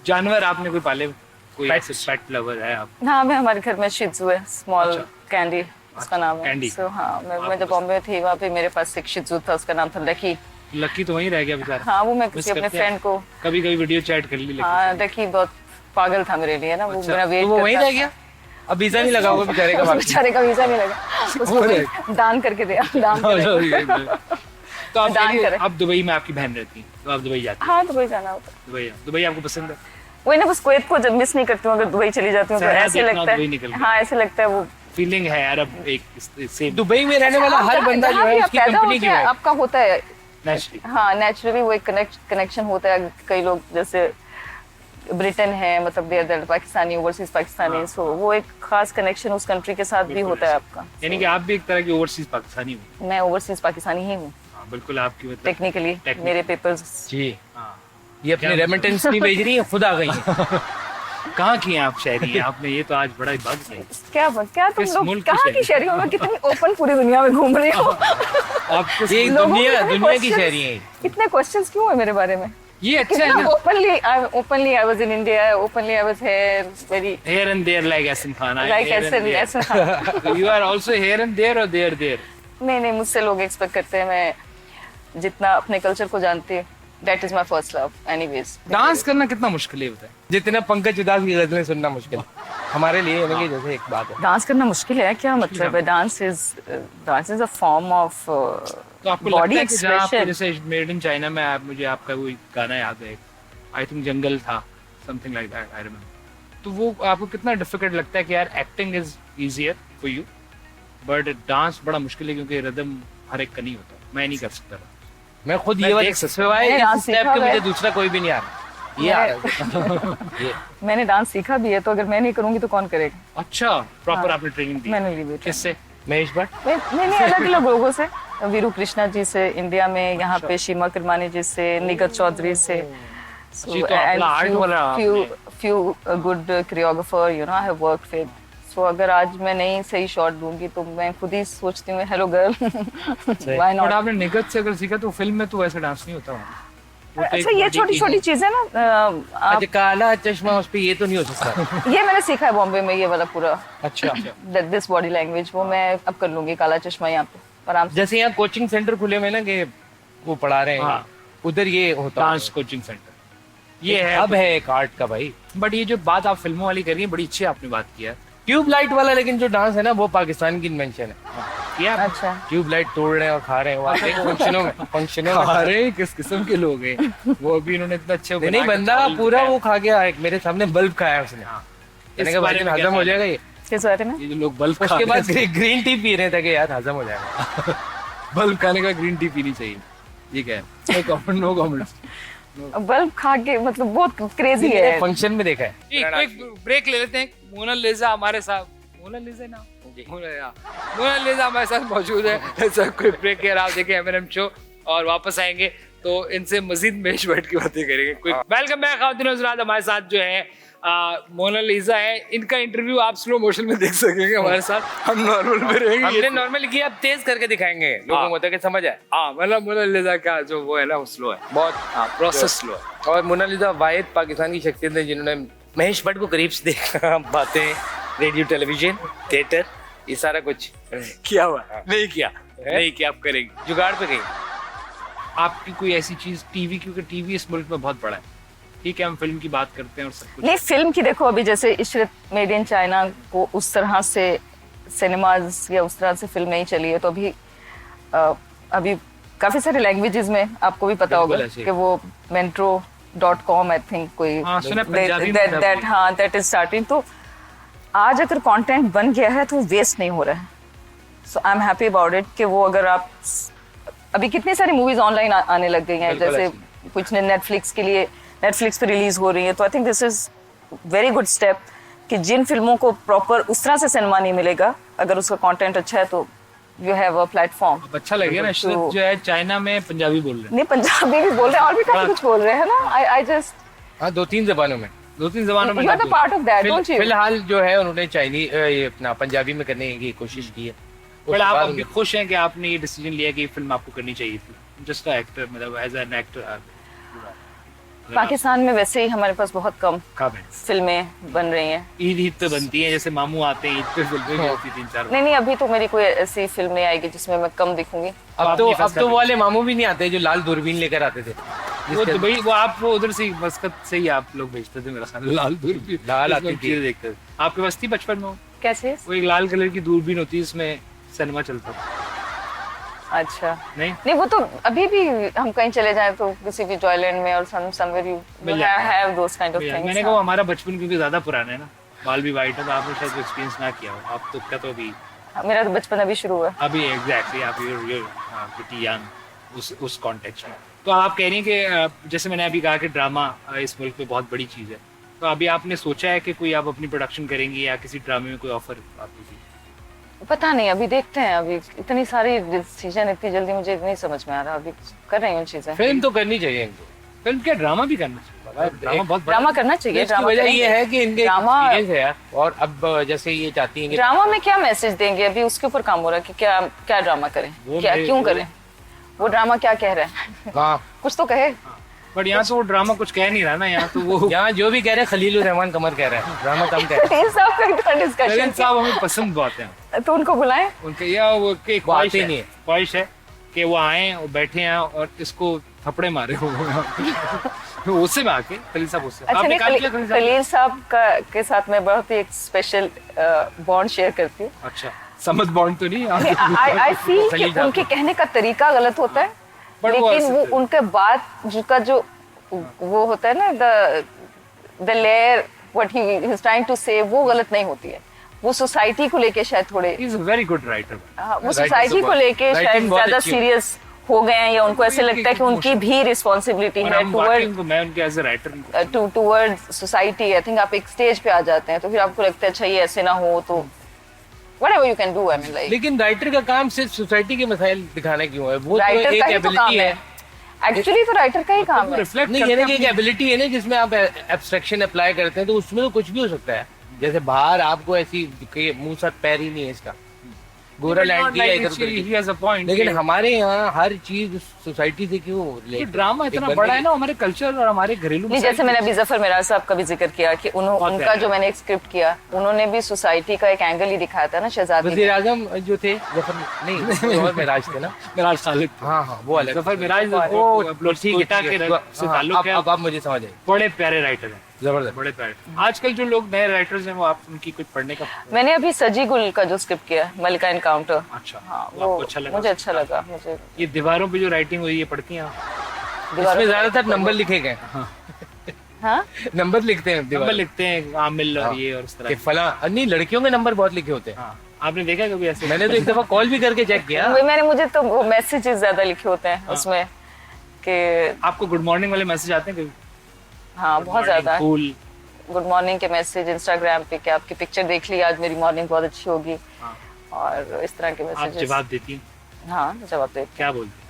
जानवर आपने कोई पाले? कोई Pets. ऐसे पेट लवर है आप? हाँ, मैं हमारे घर में शिजू है, स्मॉल अच्छा। कैंडी उसका नाम है। Candy। So हाँ, मैं जब बॉम्बे में थी वहाँ पे मेरे पास एक शिजू था, उसका नाम था लकी। लकी तो वहीं रह गया बेचारा। हाँ, वो मैं Miss किसी अपने करते हैं। फ्रेंड को, कभी कभी वीडियो चैट कर ली लेकिन। हाँ, लकी बहुत पागल था मेरे लिए ना, वो अच्छा, मेरा वेट तो वो वहीं रह गया? अब वीजा नहीं लगा होगा बेचारे का उस वापस। बेचारे का वीजा नहीं लगा, उसको भी दान करके दिया, दान करके। तो आप दान कहिए, करें। अब दुबई में आपकी बहन रहती है तो आप दुबई जाती हाँ, दुबई जाना होता है। दुबई दुबई आपको पसंद है? वही ना, बस कुवैत को जब मिस नहीं करती हूँ, अगर दुबई चली जाती हूँ तो सहरा ऐसे देखना, लगता दुबई निकल है। गया। हाँ, ऐसे लगता है वो फीलिंग है यार अब एक सेम दुबई में रहने वाला हर बंदा जो जहाँ है भी आप उसकी पैदा कंपनी होते की हैं, है। आपका होता है। नेचुरली। हाँ, नेचुरली वो एक कनेक्शन होता है। कई लोग जैसे ब्रिटेन है, मतलब देर पाकिस्तानी, ओवरसीज पाकिस्तानी, सो वो एक खास कनेक्शन उस कंट्री के साथ भी बिल्कुल होता है आपका। यानी कि आप भी एक तरह की ओवरसीज पाकिस्तानी हो। मैं ओवरसीज पाकिस्तानी ही हूँ हाँ, बिल्कुल आपकी मतलब टेक्निकली। Technically। मेरे पेपर्स जी, हाँ। ये अपनी क्या- रेमिटेंस नहीं भेज रही है, खुद आ गई है। कहाँ की हैं आप शहरी? आपने ये तो आज बड़ा ही बग है। क्या क्या तुम किस लोग मुल्क की कहाँ की शहरी? शहरी हो? मैं कितनी ओपन पूरी दुनिया में घूम रही हूँ। आप किस ये लोगों को दुनिया इतने दुनिया की questions- शहरी है। इतने क्वेश्चंस क्यों है मेरे बारे में? ये अच्छा है ना? Openly I was in India. Openly I was here. Very Here and there like Ahsan Khan. I'm like here and there. ऐसा हाँ। So you are also here and there or there? नहीं मुझसे लोग एक्सपेक्ट करते हैं मैं जितना अपने कल्चर को जानती हूँ. That is my first love. Anyways. Dance करना कितना मुश्किल है बताएं? जितना पंकज उदास की गजलें सुनना मुश्किल है हमारे लिए, यानी कि जैसे एक बात है। डांस करना मुश्किल है क्या मतलब है? Dance is a form of तो आपको बॉडी लगता है कि जहाँ आपको एक्सप्रेशन. जैसे मेड इन चाइना में आप मुझे आपका वो गाना याद है, आई थिंक जंगल था, something like that I remember. तो वो आपको कितना डिफिकल्ट लगता है कि यार acting is easier for you but dance बड़ा मुश्किल है क्योंकि रिदम हर एक का नहीं होता. मैं नहीं कर सकता. मैं खुद मैं ये देख सकता सिवाय मैंने इस डांस स्टेप सीखा के हुआ मुझे है. दूसरा कोई भी नहीं आ रहा. ये आ रहा है। ये मैंने डांस सीखा भी है तो अगर मैं नहीं करूंगी तो कौन करेगा? अच्छा प्रॉपर हाँ. आपने ट्रेनिंग दी? मैंने ली भी. किससे? महेश भट्ट। मैंने अलग अलग लोगों से, वीरू कृष्णा जी से इंडिया में, यहाँ पे शीमा किरमानी जी से, निगत चौधरी से. जी, तो अपना आर्ट वाला few good choreographer, you know, I have worked with. So अगर आज मैं नहीं सही शॉट दूंगी तो मैं खुद ही सोचती हूँ hello girl why but not. आपने निगत से अगर सीखा तो फिल्म में तो वैसे डांस नहीं होता वहाँ. वो तो अच्छा एक ये बड़ी छोटी चीज़ छोटी है. चीजें ना आप, अच्छा काला चश्मा उस पे ये तो नहीं हो सकता। ये मैंने सीखा है बॉम्बे में, ये वाला पूरा अच्छा दिस बॉडी लैंग्वेज वो मैं अब कर लूंगी. काला चश्मा यहाँ पे आराम से. जैसे यहाँ कोचिंग सेंटर खुले हुए ना कि वो पढ़ा रहे हैं, हाँ. उधर ये होता डांस कोचिंग सेंटर ये है. अब है एक आर्ट का भाई। बट ये जो बात आप फिल्मों वाली कर रही है बड़ी अच्छी आपने बात किया है. ट्यूब लाइट वाला लेकिन जो डांस है ना वो पाकिस्तान की इन्वेंशन है। किया आपने? अच्छा ट्यूब लाइट तोड़ रहे हैं और खा रहे हैं वो आते हैं फंक्शनों में अरे किस किस्म के लोग हैं वो भी इन्होंने इतना अच्छे नहीं बंदा पूरा वो खा गया, एक मेरे सामने बल्ब खाया उसने। मैंने कहा भाई हजम हो जाएगा ये। किस बारे में? ये जो लोग बल्ब उसके बाद ग्रीन टी पी रहे थे कि यार हजम हो जाएगा। बल्ब खाने का ग्रीन टी पीनी चाहिए. ये क्या है? No comment. बल्ब खा के मतलब बहुत क्रेजी है. फंक्शन में देखा है। एक ब्रेक ले लेते हैं. मोनालिसा हमारे साथ, मोनालिसा ना मोनालिसा हमारे साथ मौजूद है. ऐसा कोई ब्रेक है आप देखें एमएनएम शो और वापस आएंगे तो इनसे मजीद महेश भट्ट की बातें करेंगे. वेलकम बैक खातिन हज़रात. हमारे साथ जो है मोनालिसा है. इनका इंटरव्यू आप स्लो मोशन में देख सकेंगे हमारे साथ. हम नॉर्मल में रहेंगे. हमने नॉर्मल किया, अब तेज करके दिखाएंगे लोगों को ताकि समझ आए। हाँ मतलब मोनालिसा का जो वो है ना वो स्लो है बहुत प्रोसेस स्लो है. और मोनालिसा वाहिद पाकिस्तान की शख्सियत है जिन्होंने महेश भट्ट को करीब से देखा, बातें, रेडियो, टेलीविजन, थिएटर, ये सारा कुछ किया हुआ नहीं किया नहीं किया. आप करेंगे जुगाड़ पे गई। आपकी कोई ऐसी चीज टीवी, क्योंकि टीवी इस मुल्क में बहुत बड़ा है. ठीक है हम फिल्म की बात करते हैं और सब कुछ. नहीं फिल्म की देखो अभी जैसे इशरत मेड इन चाइना को उस तरह से सिनेमाज या उस तरह से फिल्म नहीं चली है तो अभी काफी सारे लैंग्वेजेस में आपको भी पता होगा बिल्कुल ऐसे। कि वो mentro.com आई थिंक कोई हाँ, सुना है पंजाबी में था दैट हाँ दैट इज स्टार्टिंग. तो आज अगर कंटेंट बन गया है तो वेस्ट नहीं हो रहा है. So I am happy about it कि वो अगर आप अभी कितनी सारी मूवीज ऑनलाइन आने लग गई हैं. बिल्कुल जैसे ऐसे। कुछ ने नेटफ्लिक्स के लिए नेटफ्लिक्स पे रिलीज हो रही है. तो I think this is very good step कि जिन फिल्मों को प्रॉपर उस तरह से सिनेमा नहीं मिलेगा अगर उसका कंटेंट अच्छा है तो यू हैव अ प्लेटफॉर्म. अब अच्छा लगेगा ना. इशरत जो है चाइना में पंजाबी बोल रहे हैं. नहीं पंजाबी भी बोल रहे हैं और भी काफी कुछ बोल रहे हैं ना. आई जस्ट हाँ 2-3 जबानों में। 2-3 जबानों में you are the part of that don't you? फिलहाल जो है उन्होंने चाइनीज ये अपना पंजाबी में करने की कोशिश की है। बट आप अभी खुश हैं कि आपने ये डिसीजन लिया कि ये फिल्म आपको करनी चाहिए थी? जस्ट एक्टर मतलब एज एन एक्टर. पाकिस्तान में वैसे ही हमारे पास बहुत कम कब है? फिल्में बन रही हैं. ईद पे बनती है जैसे मामू आते हैं ईद पे फिल्में भी होती 3-4. नहीं अभी तो मेरी कोई ऐसी फिल्म नहीं आएगी जिसमें मैं कम दिखूंगी. अब तो वो वाले मामू भी नहीं आते जो लाल दूरबीन लेकर आते थे। वो तो भाई वो आप वो उधर से मस्कत से ही आप लोग भेजते थे मेरा ख्याल. लाल दूरबीन लाल इसमें आती थी। चीज़ें देखते थे. आपके पास थी बचपन में वो? कैसे? वो एक लाल कलर की दूरबीन होती है इसमें सिनेमा चलता था. अच्छा नहीं वो तो अभी भी हम कहीं चले जाए तो किसी भी टॉयलेट में और समवेयर यू मिल जाता है. हैव दोस काइंड ऑफ भैया, थिंग्स. मैंने कहा हमारा बचपन क्योंकि ज्यादा पुराना है ना, बाल भी वाइट है तो आपने शायद एक्सपीरियंस ना किया हो. आप तो क्या तो अभी मेरा तो बचपन अभी शुरू हुआ. अभी एग्जैक्टली आप प्रीटी यंग उस कॉन्टेक्स्ट में. तो आप कह रही हैं कि जैसे मैंने अभी कहा कि ड्रामा इस मुल्क में बहुत बड़ी चीज़ है. तो अभी आपने सोचा है कि कोई आप अपनी प्रोडक्शन करेंगी या किसी ड्रामे में कोई ऑफर आपको? पता नहीं अभी देखते हैं. अभी इतनी सारी डिसीजन इतनी जल्दी मुझे नहीं समझ में आ रहा. अभी कर रही हूँ चीजें. फिल्म तो करनी चाहिए इनको। फिल्म क्या ड्रामा भी करना चाहिए. ड्रामा बहुत बड़ा ड्रामा करना चाहिए। इसकी ड्रामा वजह ये करेंगे। है कि इनके ड्रामा एक्सपीरियंस है यार, और अब जैसे ये चाहती हैं कि ड्रामा में क्या मैसेज देंगे, अभी उसके ऊपर काम हो रहा है कि क्या क्या ड्रामा करें, वो क्या मेरे- क्यों वो- करें, वो ड्रामा क्या कह रहा है हाँ कुछ तो कहे। बट यहाँ तो वो ड्रामा कुछ कह नहीं रहा ना, यहाँ तो वो यहाँ जो भी कह रहे हैं खलील रहमान कमर कह रहा है, ड्रामा कम कह रहा है। इन सब का करण डिस्कशन साहब हमें पसंद बहुत हैं, तो उनको बुलाएं। उनके या वो एक वो आते ख्वाहिश नहीं है, है। ख्वाहिश है कि वो आए और बैठे हैं और इसको थपड़े मारे हो उससे में आके खलील साहब उससे अच्छा आपने नहीं, काम किया खलील साहब? खलील साहब का के साथ मैं बहुत ही एक स्पेशल बॉन्ड शेयर करती हूँ। अच्छा समझ बॉन्ड तो नहीं आई फील खलील कि साहब उनके कहने का तरीका गलत होता है, But वो लेकिन वो ऐसे- उनके बात का जो वो होता है ना, the layer what he is trying to say, वो गलत नहीं होती है। वो सोसाइटी को लेके शायद थोड़े is a very good writer. हाँ, वो Writing सोसाइटी को बहुत- लेके writing शायद बहुत ज्यादा अच्छी है। सीरियस हो गए हैं, या उनको ऐसे लगता है कि उनकी भी रिस्पॉन्सिबिलिटी है मैं उनके as a writer toward society. I think आप एक स्टेज पे आ जाते हैं तो फिर आपको लगता है अच्छा ये ऐसे ना हो, तो whatever you can do, I mean like लेकिन राइटर का काम सिर्फ सोसाइटी के मसाइल दिखाना क्यों है? वो तो राइटर एक का ही तो काम एबिलिटी है। है। एक्चुअली तो राइटर का ही काम है। रिफ्लेक्ट नहीं ये ना कि एक एबिलिटी है ना जिसमें आप एब्स्ट्रैक्शन अप्लाई करते हैं, तो उसमें तो कुछ भी हो सकता है। जैसे बाहर आपको ऐसी कि मुंह साथ पैर ही नहीं है इसका, गोरा लैंड किया इधर उधर की। ही हैज अ पॉइंट, लेकिन हमारे यहाँ हर चीज सोसाइटी से क्यों relate? ड्रामा एक इतना बंदे बड़ा है की- ना हमारे कल्चर और हमारे घरेलू नहीं, जैसे मैंने अभी जफर मिराज साहब का भी जिक्र किया कि बहुत उनका प्यारा। जो मैंने एक स्क्रिप्ट किया, उन्होंने भी सोसाइटी का एक एंगल ही दिखाया था ना शहजादी वजीर में। आजम जो थे जफर नहीं और मेराज थे ना। मिराज खालिद हाँ हाँ वो अलग जफर मिराज वो ठीक कोटा है, के ठीक है। से हाँ, ताल्लुक है, अब आप मुझे समझ आए, बड़े प्यारे राइटर हैं, जबरदस्त। बड़े प्यारे। आजकल जो लोग नए राइटर्स हैं वो आप उनकी कुछ पढ़ने का मैंने अभी सजी गुल का जो स्क्रिप्ट किया, मलिका एनकाउंटर, अच्छा हाँ वो आपको अच्छा लगा? मुझे अच्छा लगा। मुझे ये दीवारों पे जो राइटिंग हुई है पढ़ती हैं आप? दीवारों इसमें पे- ज्यादातर नंबर लिखे गए, हाँ नंबर लिखते हैं नंबर दीवार लिखते हैं आमिल और ये और इस तरह कि के। फला नहीं, लड़कियों के नंबर बहुत लिखे होते हैं। हाँ आपने देखा कभी ऐसे? मैंने तो एक दफा कॉल भी करके चेक किया। मुझे तो वो मैसेजेस ज्यादा लिखे होते हैं उसमें कि आपको गुड मॉर्निंग वाले मैसेज आते हैं कभी? हाँ बहुत ज्यादा कूल। गुड मॉर्निंग के मैसेज इंस्टाग्राम पे कि आपकी पिक्चर देख ली, आज मेरी मॉर्निंग बहुत अच्छी होगी, हाँ। और इस तरह के आप मैसेजेस। जवाब देती हैं? हाँ जवाब दे, क्या बोलते?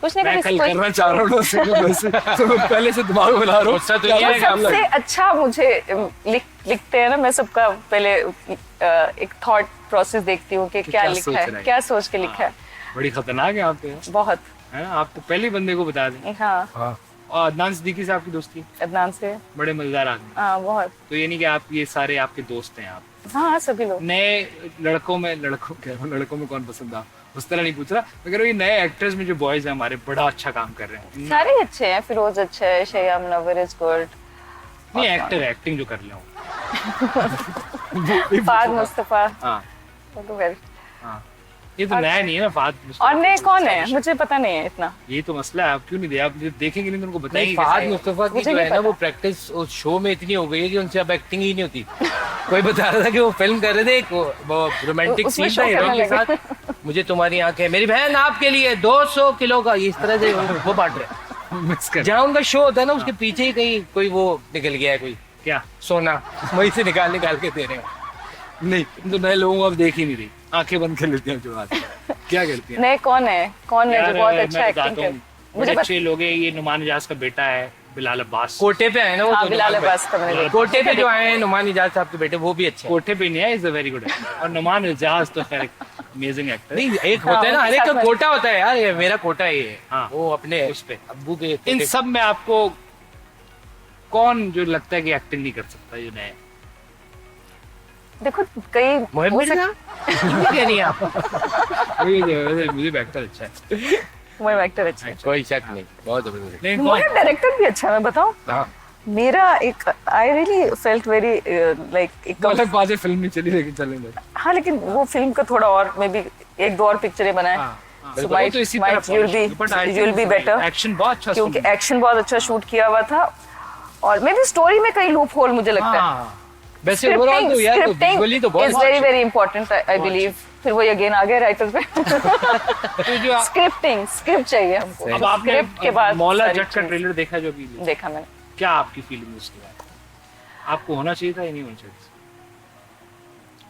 कुछ नहीं मैं कभी कल कोई- करना चाह रहा हूँ तो मैं पहले से दिमाग में ला रहा हूँ। गुस्सा तो क्या ये है क्या कि सबसे अच्छा मुझे लिखते हैं ना, मैं सबका पहले एक थॉट प्रोसेस देखती हूँ कि क्या क्या लिखा सोच रहा है, है? क्या सोच के लिखा है। बड़ी खतरनाक है आप पे, बहुत, है ना? आप तो पहले बंदे को बता दें। हाँ हाँ और अदनान सिद्दीकी से आपकी दोस्ती? अदनान से, बड़े मजेदार आदमी। हाँ बहुत, तो ये नहीं कि आप ये सारे आपके दोस्त हैं आप? हाँ सभी लोग। नए लड़कों में लड़कों में कौन पसंद आ, उस तरह नहीं पूछ रहा, मगर ये नए एक्टर्स में जो बॉयज हैं हमारे बड़ा अच्छा काम कर रहे हैं। सारे अच्छे हैं, फिरोज अच्छा है, शयाम नवर इज गुड, नहीं एक्टर एक्टिंग जो कर ले हूँ। फाद मुस्तफा, हाँ तो very- हाँ ये तो नया नहीं है ना फाद और नए कौन है मुझे पता नहीं है इतना। ये तो मसला है, आप क्यों नहीं दे, आप देखेंगे नहीं तो उनको नहीं, बताएंगे फहद कैसे? मुस्तफा की मुझे जो नहीं है ना पता। वो प्रैक्टिस उस शो में इतनी हो गई है कि उनसे अब एक्टिंग ही नहीं होती। कोई बता रहा था कि वो फिल्म कर रहे थे, एक वो रोमांटिक उसमें सीन था show हीरो करने के लगे। साथ, मुझे तुम्हारी आंखें, मेरी बहन आपके लिए 200 किलो का, इस तरह से वो बांट रहे मिस कर जहाँ उनका शो होता है ना उसके पीछे ही कहीं कोई वो निकल गया है, कोई क्या? सोना वहीं से निकाल निकाल के दे रहे हैं। नहीं तो नए लोगों को आप देख ही नहीं रही, आंखें बंद कर लेती हैं जो बात क्या करती हैं? नए कौन है जो यार, बहुत मैं अच्छा बताता एक्टिंग कर, हूँ, मुझे बड़े अच्छे लोग हैं। ये नुमान इजाज का बेटा है बिलाल अब्बास। कोटे पे आए ना वो हाँ तो बिलाल नुमान अब्बास का मैंने भाई। देखा। कोटे पे जो आए हैं नुमान इजाज साहब के बेटे, वो भी अच्छे हैं। कोठे पे नहीं है, इज अ वेरी गुड और नुमान इजाज तो खैर अमेजिंग एक्टर। नहीं एक होता है ना, हाँ, हर एक साथ का में। कोटा होता है यार, ये मेरा कोटा है ये। हाँ। वो अपने उस पे। अब्बू के इन कोटे- सब में आपको कौन जो लगता है कि एक्टिंग नहीं कर सकता जो नया? देखो कई मोहिब हो मिर्जा कह रही हैं आप? मुझे एक्टर अच्छा है, मोहिब एक्टर अच्छा है, कोई शक नहीं, बहुत जबरदस्त। लेकिन कौन? मोहिब डायरेक्टर भी अच्छा है। मैं बताऊं, हाँ मेरा एक I really felt very like एक अलग बात है, फिल्म नहीं चली लेकिन चलेंगे। हाँ लेकिन वो फिल्म का थोड़ा और मे बी एक दो और पिक्चरें बनाए तो might- इसी might तरह you'll be- you'll be better। Action बहुत अच्छा क्योंकि सुन- एक्शन बहुत अच्छा शूट किया हुआ था, और मे बी स्टोरी में कई लूप होल मुझे लगता है। हाँ वैसे ओवरऑल तो यार विजुअली तो बहुत is very very important I believe. फिर वो अगेन आ गए राइटर पे। तो जो स्क्रिप्ट चाहिए हमको। अब आपने स्क्रिप्ट के बाद मौला सारी जट का चीज़ ट्रेलर देखा जो अभी? देखा मैंने। क्या आपकी फीलिंग उसके बाद? आपको होना चाहिए था या नहीं होना चाहिए?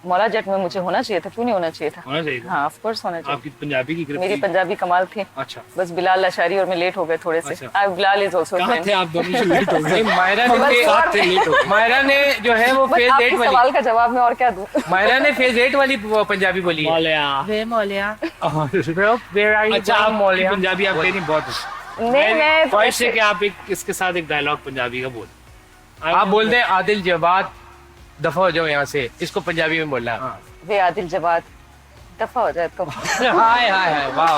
मौला जट में मुझे होना चाहिए था, क्यों नहीं होना चाहिए था? होना चाहिए था। हाँ ऑफ कोर्स होना चाहिए। आपकी पंजाबी की मेरी ग्रिप पंजाबी कमाल थी। अच्छा, बस बिलाल अशारी और मैं लेट हो गए थोड़े से। अच्छा। बिलाल इज आल्सो कहाँ थे आप दोनों से लेट हो गए? मायरा बस ने और- लेट हो गए। मायरा ने जो है वो फेज आपके 8 वाली, सवाल का जवाब मैं और क्या दूं? मायरा ने फेज 8 वाली पंजाबी बोली है। मौलिया। वे मौलिया, वेयर आर यू अच्छा, आपकी मौलिया? पंजाबी आप कह रही बहुत अच्छी। नहीं मैं ख्वाहिश है कि आप एक इसके साथ एक डायलॉग पंजाबी का बोल। आप बोल दें आदिल जवाद दफा हो जाओ यहाँ से, इसको पंजाबी में बोलना है। हाँ। वे आदिल जवाद दफा हो जाए तो। हाय हाय हाय, वाह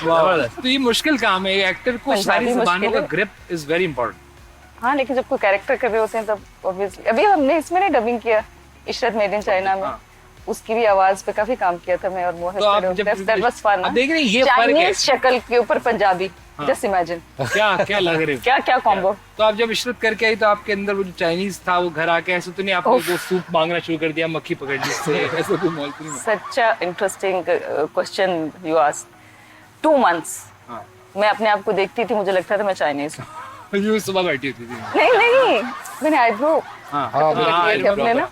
वाह वाह। तो ये मुश्किल काम है, एक्टर को पंजाबी सारी जबानों मुश्किल का है। Grip is very important. हाँ लेकिन जब कोई कैरेक्टर कर रहे होते हैं तब ऑब्वियसली, अभी हमने इसमें नहीं डबिंग किया इशरत मेड इन चाइना में, हाँ। उसकी भी आवाज पे काफी काम किया था मैं और मोहित। तो आप जब दैट वाज फन। अब देख रहे हैं ये फर्क है। चाइनीज शक्ल के ऊपर पंजाबी, हाँ। जस्ट इमेजिन क्या क्या लग रहे हो? क्या क्या कॉम्बो। तो आप जब इशरत करके आई तो आपके अंदर वो जो चाइनीज था वो घर आके ऐसे तो नहीं आपको उफ। वो सूप मांगना शुरू कर दिया मक्खी पकड़ ली इससे ऐसा कोई मौल तो नहीं such a interesting question you asked. 2 months हाँ। मैं अपने आप को देखती थी, मुझे लगता था मैं चाइनीज हूँ। यूं सुबह बैठी होती थी। नहीं नहीं, मैंने आईब्रो हाँ किए थे अपने ना,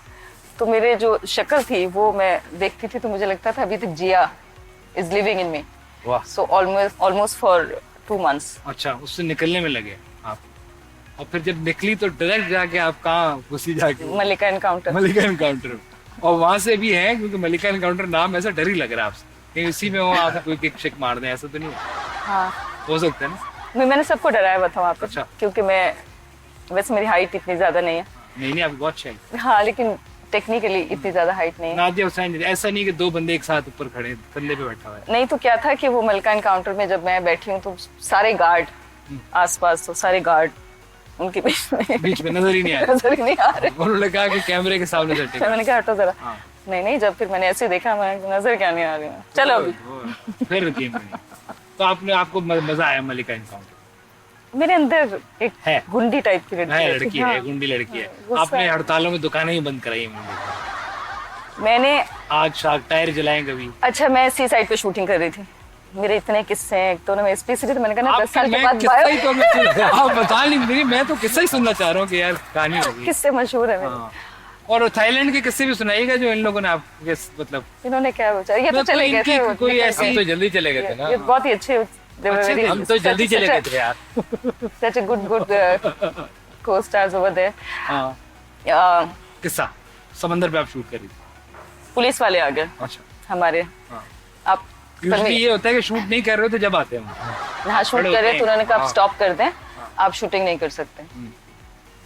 तो मेरे जो शक्ल थी वो मैं देखती थी तो मुझे लगता था अभी तक जिया इज लिविंग इन मी। वाह। So almost for 2 months। अच्छा, उससे निकलने में लगे आप, और फिर जब निकली तो डायरेक्ट जाके आप कहाँ घुसी जाके? मलिका एनकाउंटर। मलिका एनकाउंटर। और वहां से भी है क्योंकि मलिका एनकाउंटर नाम ऐसा डर ही लग रहा है आपसे कहीं उसी में वो आप कोई किक शिक मार दें, ऐसा तो नहीं हाँ हो सकता है ना? मैंने सबको डराया हुआ था वहाँ पे। अच्छा। क्योंकि मैं वैसे मेरी हाइट इतनी ज्यादा नहीं है। नहीं नहीं, आप बहुत चाहिए। हाँ लेकिन टेक्निकली इतनी ज्यादा हाइट नहीं है। नादिया हुसैन ऐसा नहीं कि 2 बंदे एक साथ ऊपर खड़े कंधे पे बैठा हुआ है। नहीं तो क्या था कि वो मलिका एनकाउंटर में जब मैं बैठी हूँ तो सारे गार्ड आसपास, तो सारे गार्ड उनके बीच में नजर ही नहीं आया। नजर ही नहीं आ रहे। उन्होंने कहा कि कैमरे के सामने से टिक। मैंने कहा हटो जरा। हाँ। नहीं नहीं, जब फिर मैंने ऐसे देखा मैं नजर क्या नहीं आ रही है। चलो अभी फिर गेम में तो आपको मजा आया मलिका एनकाउंटर? मेरे अंदर एक है। गुंडी टाइप की है, लड़की हाँ। है, गुंडी लड़की है। गुस्सा आपने है। हड़तालों में दुकानें ही बंद कराई हैं मैंने देखा। मैंने आग शाग टायर जलाएं कभी? अच्छा मैं सी साइड पे शूटिंग कर रही थी, मेरे इतने किस्से हैं। एक तो ना मैं स्पेशली तो मैंने कहा ना 10 साल के मैं बाद किस्सा ही तो आप बता नहीं मेरी, मैं तो किस्सा ही सुनना चाह रहा हूँ कि यार कहानी होगी। किस्से मशहूर है मेरे। हाँ। और थाईलैंड के किस्से भी सुनाइएगा जो इन लोगों ने आपके मतलब इन्होंने क्या बेचारा, ये तो मतलब चले गए इनकी थे। कोई निकल ऐसी- गए। हम तो जल्दी चले गए थे ना। ये बहुत ही अच्छे they were अच्छे very- थे, हम तो जल्दी चले गए थे यार। such a good co-stars over there। हाँ, किस्सा समंदर पे आप शूट कर रही थी? पुलिस वाले आ गए अच्छा। हमारे। हाँ। आप यूजुअली ये होता है कि शूट नहीं कर रहे हो तो जब आते हैं हम। यहाँ शूट खड़े कर रहे होते तो उन्होंने कहा आप हैं। स्टॉप कर दें, आप शूटिंग नहीं कर सकते।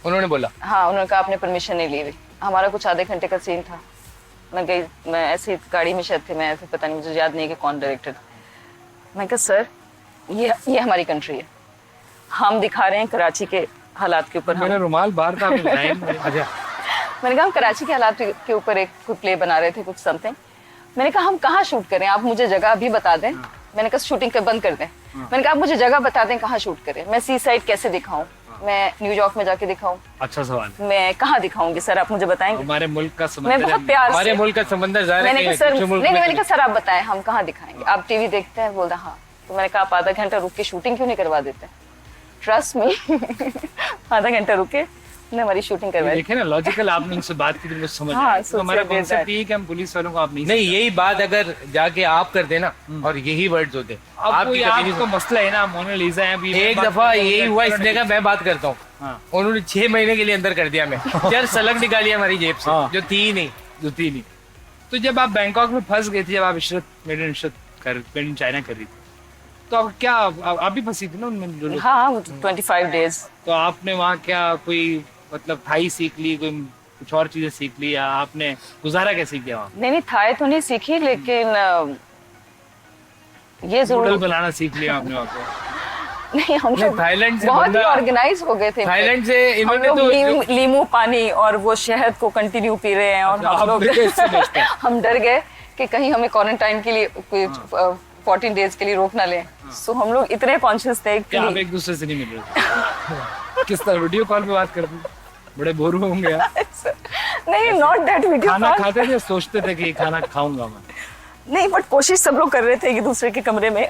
उन्होंने बोला हाँ उन्होंने कहा आपने परमिशन नहीं ली हुई। हमारा कुछ आधे घंटे का सीन था, मैं गई, मैं ऐसी गाड़ी में शायद थे, मैं ऐसे पता नहीं, मुझे याद नहीं है कि कौन डायरेक्टर। मैं कहा सर ये हमारी कंट्री है, हम दिखा रहे हैं कराची के हालात के ऊपर। मेरा हम रुमाल बाहर था, आपने बताया नहीं। अच्छा। मैंने कहा हम कराची के हालात के ऊपर एक कोई प्ले बना रहे थे, कुछ समथिंग। मैंने कहा हम कहाँ शूट करें, आप मुझे जगह अभी बता दें। मैंने कहा शूटिंग कर बंद कर दें। मैंने कहा आप मुझे जगह बता दें कहाँ शूट करें, मैं सी साइड कैसे दिखाऊं, मैं न्यूयॉर्क में जाके दिखाऊं, अच्छा सवाल है। मैं कहाँ दिखाऊंगी सर, आप मुझे बताएंगे। हमारे मुल्क का मैं समंदर बहुत है। प्यार हमारे से मुल्क का समंदर ज़ाहिर मैंने कहा है सर, कि दूसरे मुल्क नहीं में मैंने कहा सर आप बताएं हम कहाँ दिखाएंगे, आप टीवी देखते हैं? बोलता हाँ। तो मैंने कहा आप आधा घंटा रुक के शूटिंग क्यों नहीं करवा देते? ट्रस्ट मी आधा घंटा रुके ने हमारी शूटिंग करवाई। देखे ना लॉजिकल, आपने उनसे बात की तो मुझे समझ हाँ, आया। तो हमारा सोचिए कॉन्सेप्ट that। ये है कि हम पुलिस वालों को आप नहीं नहीं, यही बात अगर जाके आप कर देना और यही वर्ड्स होते अब आपकी कोई कभी नहीं आपका मसला है ना, मोनालिसा है अभी। एक दफा यही हुआ, इसने कहा मैं बात करता हूँ, हाँ। उन्होंने 6 महीने के लिए अंदर कर दिया। मैं यार सलग निकाली हमारी जेब से हाँ। जो थी ही नहीं। जो थी नहीं। तो जब आप बैंकॉक में फंस गए थे, जब आप इशरत मेड इन चाइना कर रही थी, तो आप क्या आप भी फंसी थी ना उनमें जो लोग? हाँ 25 डेज। तो आपने वहाँ क्या कोई मतलब थाई सीख ली, कोई कुछ और चीजें सीख ली, या आपने गुजारा कैसे किया वहाँ? नहीं थाई तो नहीं सीखी, लेकिन ये नूडल जरूर बनाना सीख लिया आपने वहाँ पे? नहीं, हम नहीं, लोग थाईलैंड से बहुत ही बंदा- ऑर्गेनाइज हो गए थे। थाईलैंड से हम इन्होंने लोग तो लीमू पानी और वो शहद को कंटिन्यू पी रहे हैं, और अच्छा, हम आप लोग भी कैसे बचते हैं? हम डर गए कि कहीं हमें क्वारंटाइन के लिए कोई 14 डेज के लिए रोक ना लें। सो हम लोग इतने कॉन्शियस थे क्या आप कि एक दूसरे से नहीं मिल रहे थे? किस तरह वीडियो कॉल पे बात करते थे? बड़े बोर होंगे यार। नहीं नॉट दैट वीडियो खाना कॉल, खाते थे, सोचते थे कि ये खाना खाऊंगा मैं? नहीं बट कोशिश सब लोग कर रहे थे एक दूसरे के कमरे में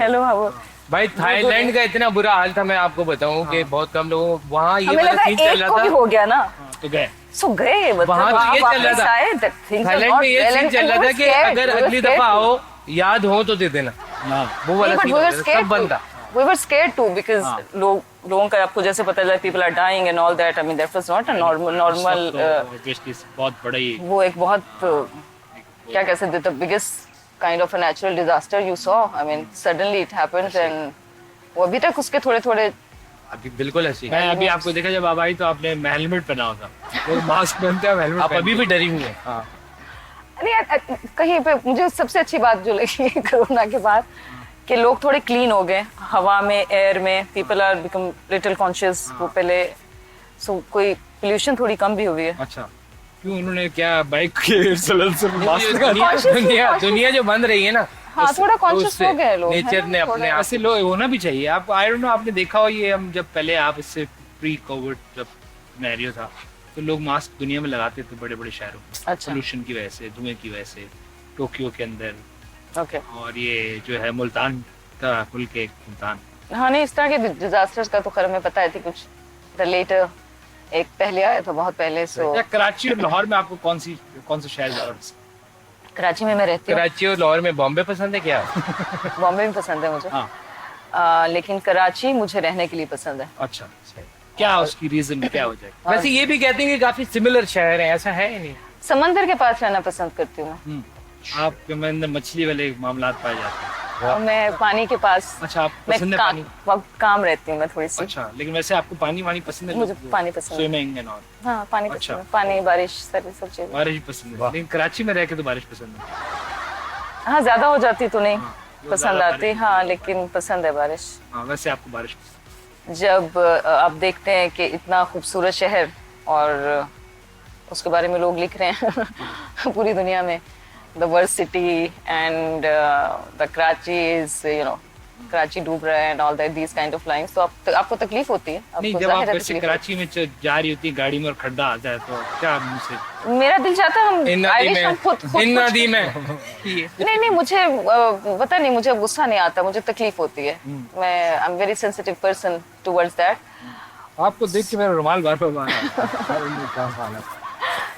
हेलो हाँ। भाई थाईलैंड का इतना बुरा हाल था, मैं आपको बताऊं कि बहुत कम लोगों वहाँ ये हमें वाला लगा सीन चल एक रहा को भी था। हो गया ना। तो गए सो गए मतलब वहाँ तो ये चल रहा था। आए that things are Thailand not में ये well सीन and चल we रहा were था कि scared. अगर We were अगली scared दफा too. आओ याद हो तो दे देना, वो वाला But सीन we were होता था, scared सब बंद too. था। We were scared too because लोगों का आपको जैसे पता चला people are dying and all that. I mean that was not a normal obviously बहुत बड़ा ही वो एक बहुत क्या कह सकते the biggest kind of a natural disaster you saw. I mean suddenly it happened and वो अभी तक उसके थोड़े थोड़े अभी बिल्कुल ऐसी मैं अभी आपको देखा जब आप आई तो आपने हेलमेट पहना हुआ था, वो मास्क पहनते हैं हेलमेट आप अभी भी डरी हुई हैं। नहीं कहीं पे मुझे सबसे अच्छी बात जो लगी कोरोना के बाद कि लोग थोड़े क्लीन हो गए हवा में एयर में people are become little conscious वो पहले सो कोई पोल्यूशन थोड़ी कम भी हुई है अच्छा क्यों उन्होंने क्या बाइक के चलन से मास्क लगा दिया? दुनिया जो बंद रही है ना, हाँ थोड़ा कॉन्शियस हो गए लोग नेचर ने अपने आप ऐसे लोग होना भी चाहिए। आप आई डोंट नो आपने देखा हो ये हम जब पहले आप इससे प्री कोविड जब सिनेरियो था तो लोग मास्क दुनिया में लगाते थे बड़े बड़े शहरों में, अच्छा पोल्यूशन की वजह से, धुएं की वजह से, टोक्यो के अंदर ओके और ये जो है मुल्तान का मुल्क है मुल्तान। हाँ नहीं इस तरह के डिजास्टर्स का तो खैर हमें पता है थी कुछ द लेटर एक पहले आया था बहुत पहले सो या कराची और लाहौर में आपको कौन सा शहर ज्यादा पसंद? कराची में मैं रहती हूँ कराची और लाहौर में बॉम्बे पसंद है क्या? बॉम्बे में पसंद है मुझे हाँ लेकिन कराची मुझे रहने के लिए पसंद है अच्छा सही। क्या उसकी रीजन क्या हो जाएगा? वैसे ये भी कहते हैं कि काफी सिमिलर शहर है, ऐसा है या नहीं? समंदर के पास रहना पसंद करती हूँ मैं आपके में अंदर मछली वाले मामला पाए जाते हैं। और मैं पानी के पास अच्छा आप मैं पसंद है पानी? काम रहती हूँ मैं थोड़ी सी अच्छा लेकिन वैसे आपको पानी वानी पसंद है? मुझे पानी पसंद है स्विमिंग एंड ऑल हाँ पानी अच्छा। पसंद है पानी बारिश सारी सब चीजें बारिश भी पसंद है, लेकिन कराची में रह के तो बारिश पसंद है। हाँ ज्यादा हो जाती तो नहीं वो पसंद ज्यादा आती बारिश हाँ लेकिन पसंद है बारिश हाँ वैसे आपको बारिश पसंद जब आप देखते हैं कि इतना खूबसूरत शहर और उसके बारे में लोग लिख रहे हैं पूरी दुनिया में the worst city and the Karachi is you know Karachi डूब रहा है and all that these kind of lines तो आपको तकलीफ होती है नहीं आपको जब आप जाहिर है वैसे तकलीफ कराची में जा रही होती है गाड़ी में और खड्डा आ जाए तो क्या मुंह से होती है। मेरा दिल चाहता है हम इन नदी आयरिश हम खुद में, खुद इन कुछ- नदी में नहीं मुझे पता नहीं मुझे गुस्सा नहीं आता मुझे तकलीफ होती है मैं आई am very sensitive person towards that आपको देख के मेरा रुमाल बार बार